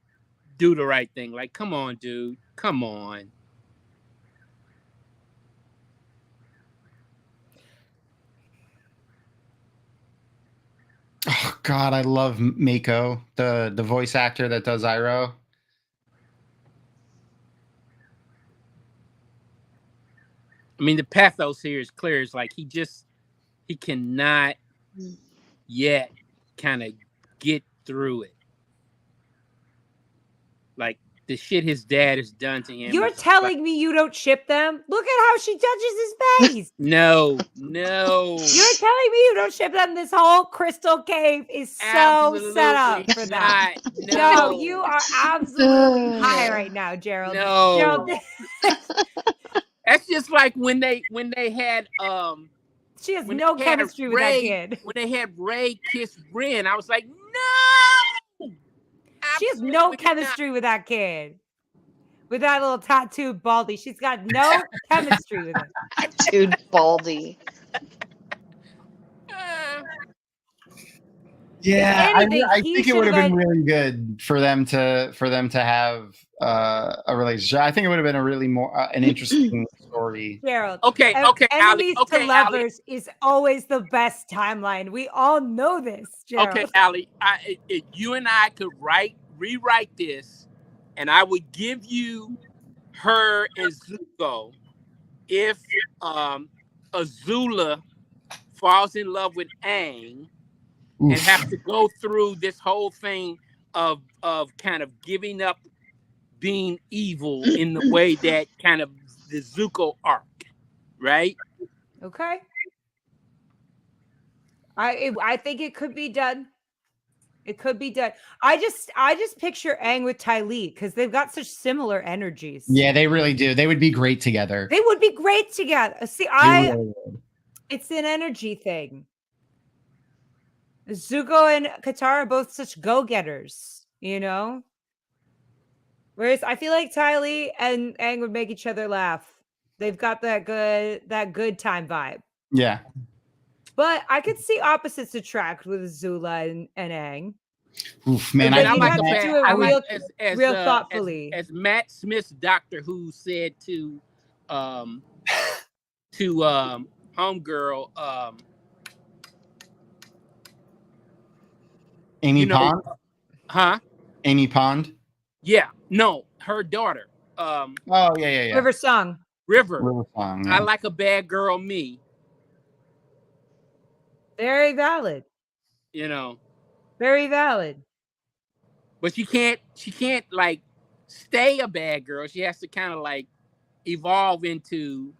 do the right thing. Like, come on, dude. Come on. Oh God, I love Mako, the voice actor that does Iroh. I mean, the pathos here is clear. It's like he cannot yet kind of get through it. Like the shit his dad has done to him. You're telling me you don't ship them? Look at how she touches his face. No. You're telling me you don't ship them? This whole crystal cave is so set up for that. No, you are absolutely high right now, Gerald. No. Gerald. That's just like when they had she has no chemistry with that kid. When they had Ray kiss Ren, I was like, no. She has no chemistry with that kid. With that little tattooed baldy. She's got no chemistry with him. Tattooed baldy. Yeah, I think it would have been really good for them to have a relationship. I think it would have been a really an interesting story. Gerald. Okay. Enemies to lovers is always the best timeline. We all know this, Gerald. Okay, Ali. If you and I could rewrite this, and I would give you her and Zuko if Azula falls in love with Aang. Oof. And have to go through this whole thing of kind of giving up being evil in the way that kind of the Zuko arc, right? Okay. I think it could be done. It could be done. I just picture Aang with Ty Lee because they've got such similar energies. Yeah, they really do. They would be great together. They would be great together. See, it's an energy thing. Zuko and Katara are both such go-getters, you know? Whereas I feel like Tylee and Aang would make each other laugh. They've got that good time vibe. Yeah. But I could see opposites attract with Zula and Aang. Oof, man, But I you like have a to bad, do it I real, like real thoughtfully. as Matt Smith's Doctor Who said to homegirl, Amy Pond? Huh? Amy Pond? Yeah. No, her daughter. Oh, yeah. River Song. River Song, yeah. I like a bad girl me. Very valid. You know. Very valid. But she can't like stay a bad girl. She has to kind of like evolve into.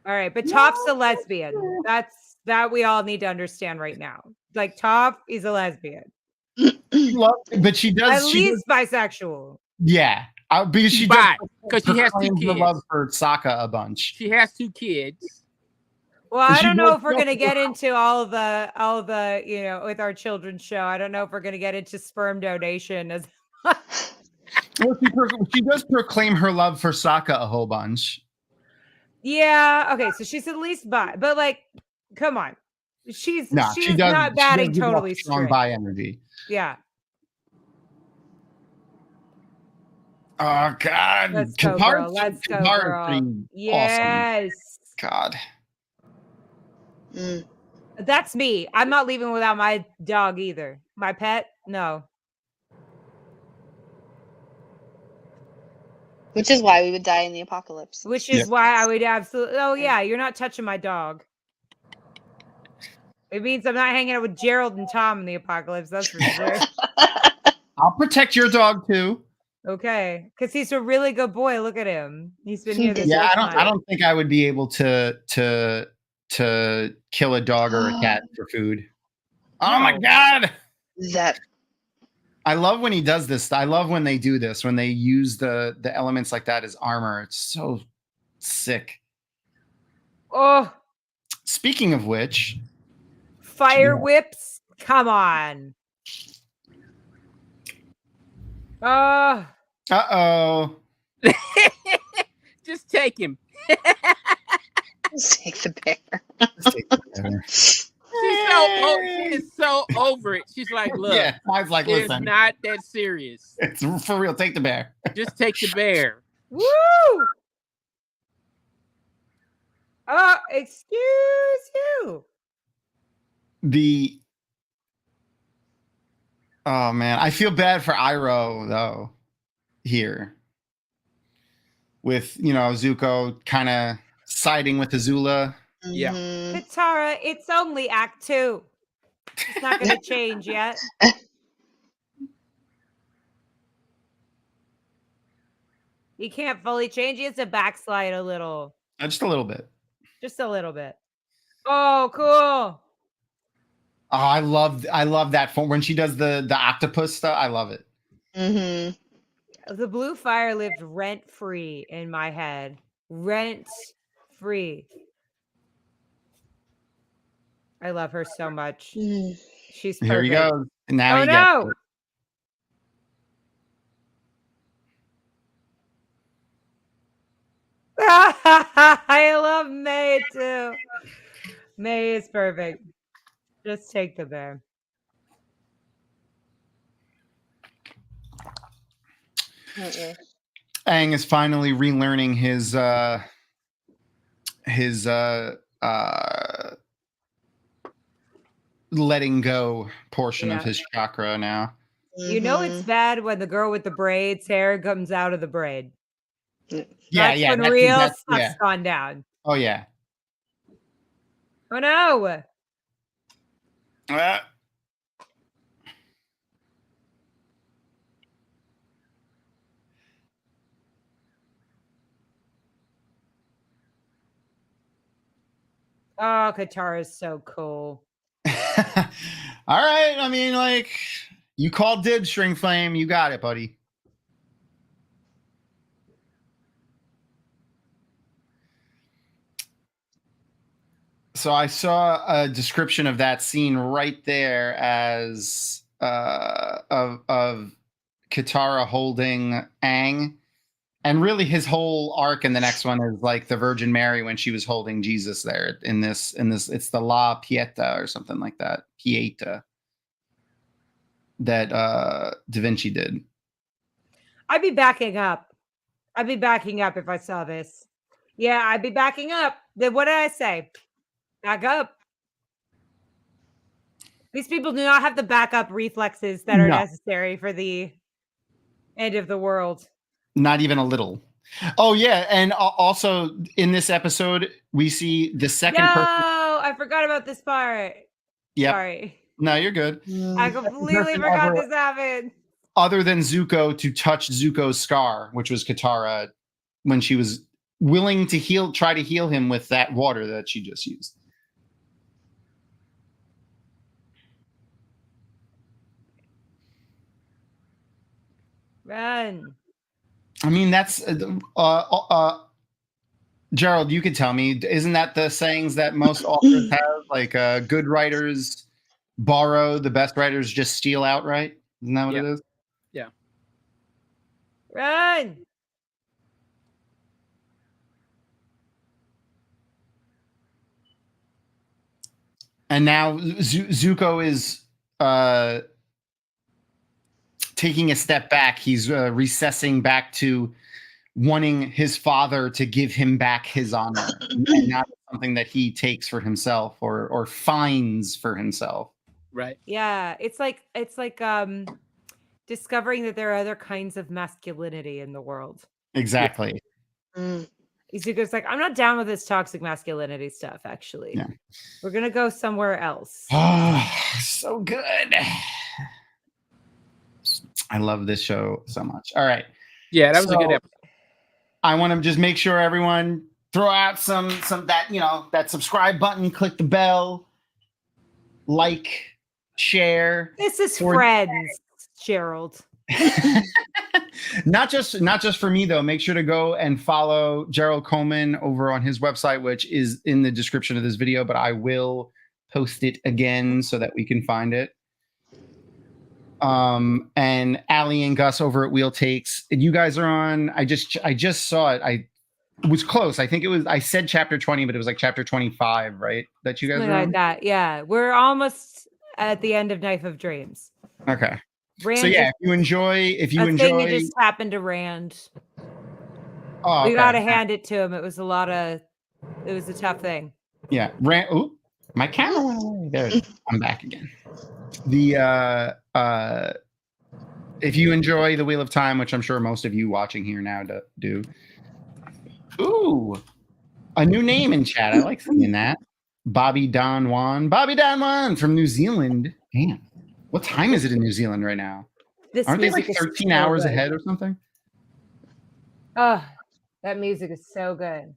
All right, but Toph's a lesbian. That we all need to understand right now. Like Toph is a lesbian. But she does. At least bisexual. Yeah, because she because she has 2 kids. The love for Sokka a bunch. She has 2 kids. Well, I don't know if we're gonna get into all the with our children's show. I don't know if we're gonna get into sperm donation as. Well, she does proclaim her love for Sokka a whole bunch. Yeah. Okay. So she's at least bi, but like, come on, she's not batting totally strong straight. bi energy. Yeah. Oh God! Let's go, girl. Let's go, girl. Yes. Awesome. God. That's me. I'm not leaving without my dog either. My pet, no. Which is why we would die in the apocalypse. Which is why I would absolutely. Oh yeah, you're not touching my dog. It means I'm not hanging out with Gerald and Tom in the apocalypse. That's for sure. I'll protect your dog too. Okay, because he's a really good boy. Look at him. He's been here this whole time. I don't think I would be able to kill a dog or a cat for food. Oh my God! I love when he does this. I love when they do this, when they use the elements like that as armor. It's so sick. Oh. Speaking of which, fire whips. Come on. Uh-oh. Just take him. Just take the bear. She's so over it. She's like, look, I've like, it's listen, not that serious. It's for real. Take the bear. Just take the bear. Woo! Excuse you. Oh man, I feel bad for Iroh though. Here, with Zuko kind of siding with Azula. Yeah. Katara, it's only Act 2. It's not going to change yet. You can't fully change it. It's a backslide a little. Just a little bit. Just a little bit. Oh, cool. Oh, I love that form when she does the octopus stuff. I love it. Mm-hmm. The blue fire lived rent-free in my head. Rent-free. I love her so much. She's perfect. Here he goes. Now no! I love May too. May is perfect. Just take the bear. Aang is finally relearning his letting go portion of his chakra now. You know it's bad when the girl with the braids hair comes out of the braid. That's when real stuff's gone down. Oh yeah. Oh no. Oh, Katara is so cool. All right. I mean, like, you called dibs, String Flame. You got it, buddy. So I saw a description of that scene right there as of Katara holding Aang, and really his whole arc in the next one is like the Virgin Mary when she was holding Jesus there in this it's the La Pieta or something like that, Pieta, that Da Vinci did. I'd be backing up. I'd be backing up if I saw this. Yeah, I'd be backing up. Then what did I say? Back up. These people do not have the backup reflexes that are necessary for the end of the world. Not even a little. Oh yeah, and also in this episode we see the second person. No, I forgot about this part. Yep. Sorry. No, you're good. I completely forgot this happened. Other than Zuko to touch Zuko's scar, which was Katara, when she was willing to try to heal him with that water that she just used. Run. I mean, that's Gerald, you could tell me, isn't that the sayings that most authors have? Like good writers borrow, the best writers just steal outright. Isn't that what it is? Yeah. Run. And now Zuko is taking a step back. He's recessing back to wanting his father to give him back his honor, and not something that he takes for himself or finds for himself. Right. Yeah, it's like discovering that there are other kinds of masculinity in the world. Exactly. Izuku's like, I'm not down with this toxic masculinity stuff, actually. Yeah. We're going to go somewhere else. Oh, so good. I love this show so much. All right. Yeah, that was a good episode. I want to just make sure everyone throw out some that, that subscribe button, click the bell, like, share. This is friends, Gerald. Not just for me though. Make sure to go and follow Gerald Coleman over on his website, which is in the description of this video, but I will post it again so that we can find it. And Ali and Gus over at Wheel Takes. You guys are on. I just saw it. It was close. I think I said chapter 20, but it was like chapter 25, right? That you guys are on? Like that. Yeah. We're almost at the end of Knife of Dreams. Okay. Rand so yeah, if you enjoy, thing that just happened to Rand. Oh, okay. We gotta hand it to him. It was a tough thing. Yeah. Rand. Oh, my camera went away. There it is. I'm back again. If you enjoy the Wheel of Time, which I'm sure most of you watching here now do. Ooh, a new name in chat. I like seeing that. Bobby Don Juan from New Zealand. Damn. What time is it in New Zealand right now? Aren't they like 13 hours ahead or something? Oh, that music is so good.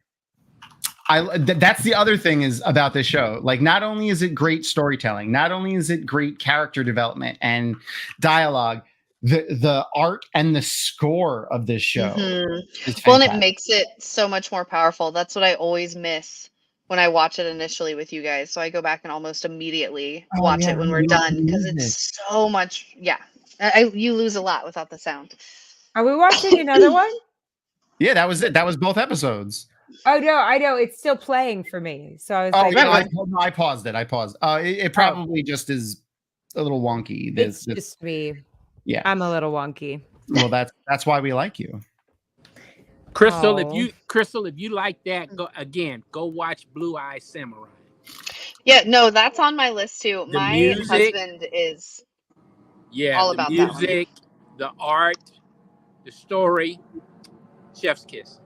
That's the other thing is about this show. Like, not only is it great storytelling, not only is it great character development and dialogue, the art and the score of this show. Well, and it makes it so much more powerful. That's what I always miss when I watch it initially with you guys. So I go back and almost immediately watch it when we're done because it's so much. Yeah, you lose a lot without the sound. Are we watching another one? Yeah, that was it. That was both episodes. Oh no, I know it's still playing for me. So I was I paused it. It probably just is a little wonky. It's just me. Yeah, I'm a little wonky. Well, that's why we like you. Crystal, if you like that, go watch Blue Eye Samurai. Yeah, no, that's on my list too. My husband is all about that one. The music, the art, the story, chef's kiss.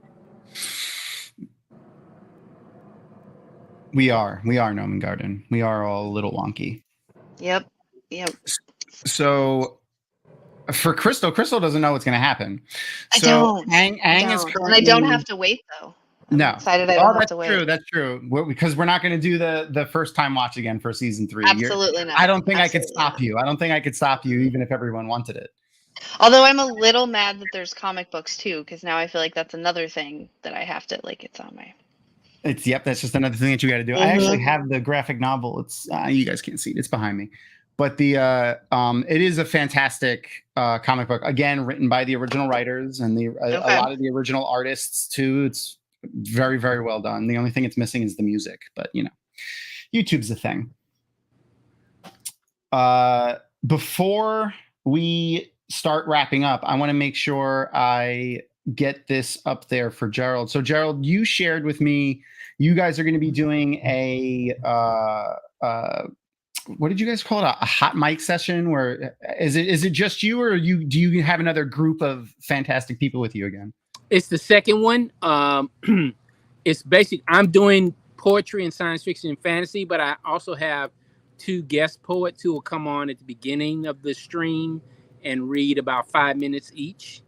We are Noman Garden. We are all a little wonky. Yep. So for Crystal doesn't know what's going to happen. I don't. Aang is currently... And I don't have to wait though. No. Excited I don't have to wait. That's true. Because we're not going to do the first time watch again for season 3. Absolutely not. I don't think I could stop you. I don't think I could stop you even if everyone wanted it. Although I'm a little mad that there's comic books too, because now I feel like that's another thing that I have to it's on my. That's just another thing that you got to do. I actually have the graphic novel. It's you guys can't see it. It's behind me. But it is a fantastic comic book. Again, written by the original writers and a lot of the original artists too. It's very, very well done. The only thing it's missing is the music, but YouTube's the thing. Before we start wrapping up, I want to make sure I get this up there for Gerald. So Gerald, you shared with me, you guys are going to be doing a what did you guys call it? A hot mic session? Where is it just you, or do you have another group of fantastic people with you again? It's the second one. It's basic. I'm doing poetry and science fiction and fantasy, but I also have 2 guest poets who will come on at the beginning of the stream and read about 5 minutes each.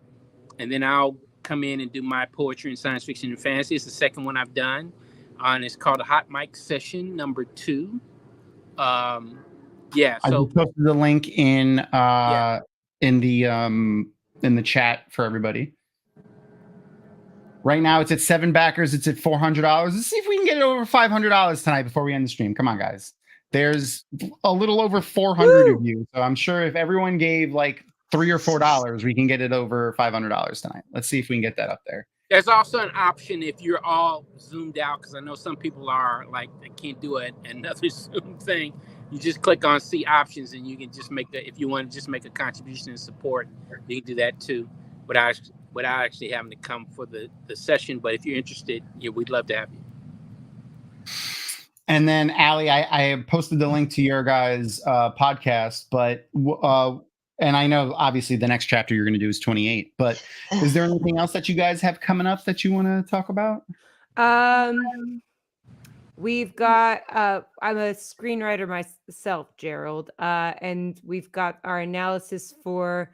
And then I'll come in and do my poetry and science fiction and fantasy. It's the second one I've done. And it's called a hot mic session number 2. So I posted the link in the chat for everybody. Right now it's at 7 backers. It's at $400. Let's see if we can get it over $500 tonight before we end the stream. Come on, guys. There's a little over 400 of you, so I'm sure if everyone gave like $3 or $4, we can get it over $500 tonight. Let's see if we can get that up there. There's also an option if you're all zoomed out, because I know some people are like, they can't do another Zoom thing. You just click on see options and you can just if you want to just make a contribution and support, you can do that too. Without actually having to come for the session. But if you're interested, we'd love to have you. And then Ali, I posted the link to your guys' podcast, but and I know obviously the next chapter you're going to do is 28, but is there anything else that you guys have coming up that you want to talk about? We've got, I'm a screenwriter myself, Gerald, and we've got our analysis for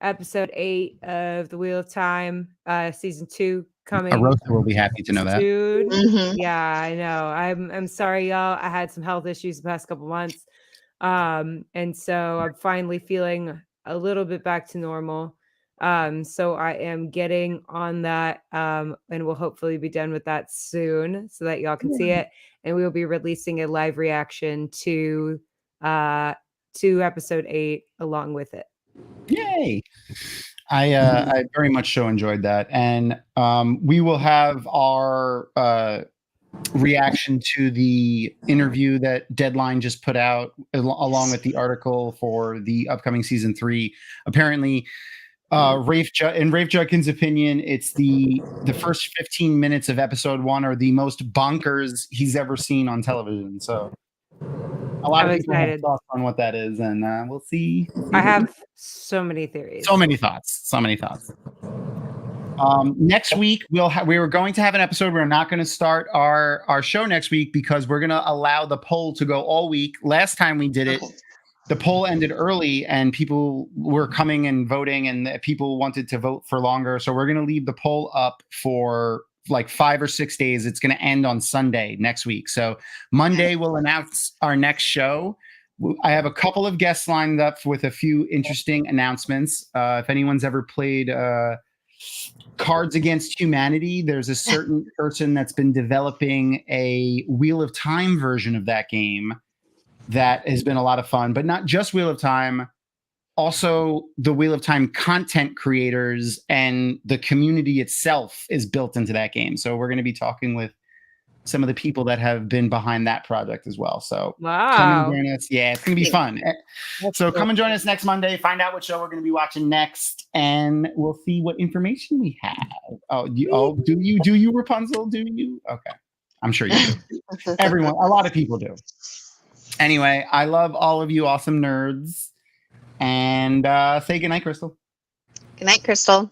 episode 8 of The Wheel of Time, season 2 coming. Arosa will be happy to know that. Yeah, I know. I'm sorry, y'all. I had some health issues the past couple months. And so I'm finally feeling a little bit back to normal. So I am getting on that, and we'll hopefully be done with that soon so that y'all can see it. And we will be releasing a live reaction to episode 8 along with it. Yay! I very much so enjoyed that, and we will have our reaction to the interview that Deadline just put out, along with the article for the upcoming season 3. Apparently, Rafe Judkin's opinion, it's the first 15 minutes of episode 1 are the most bonkers he's ever seen on television. So a lot of people have thoughts on what that is, and we'll see. I have so many theories. So many thoughts. Next week we were going to have an episode. We're not going to start our show next week because we're going to allow the poll to go all week. Last time we did it, the poll ended early and people were coming and voting, and people wanted to vote for longer. So we're going to leave the poll up for like 5 or 6 days. It's going to end on Sunday next week. So Monday we'll announce our next show. I have a couple of guests lined up with a few interesting announcements. If anyone's ever played Cards Against Humanity, there's a certain person that's been developing a Wheel of Time version of that game that has been a lot of fun, but not just Wheel of Time, also the Wheel of Time content creators and the community itself is built into that game. So we're going to be talking with some of the people that have been behind that project as well. So come and join us. Yeah, it's going to be fun. So come and join us next Monday. Find out what show we're going to be watching next, and we'll see what information we have. Do you, Rapunzel? Do you? Okay. I'm sure you do. Everyone, a lot of people do. Anyway, I love all of you awesome nerds. And say goodnight, Crystal. Good night, Crystal.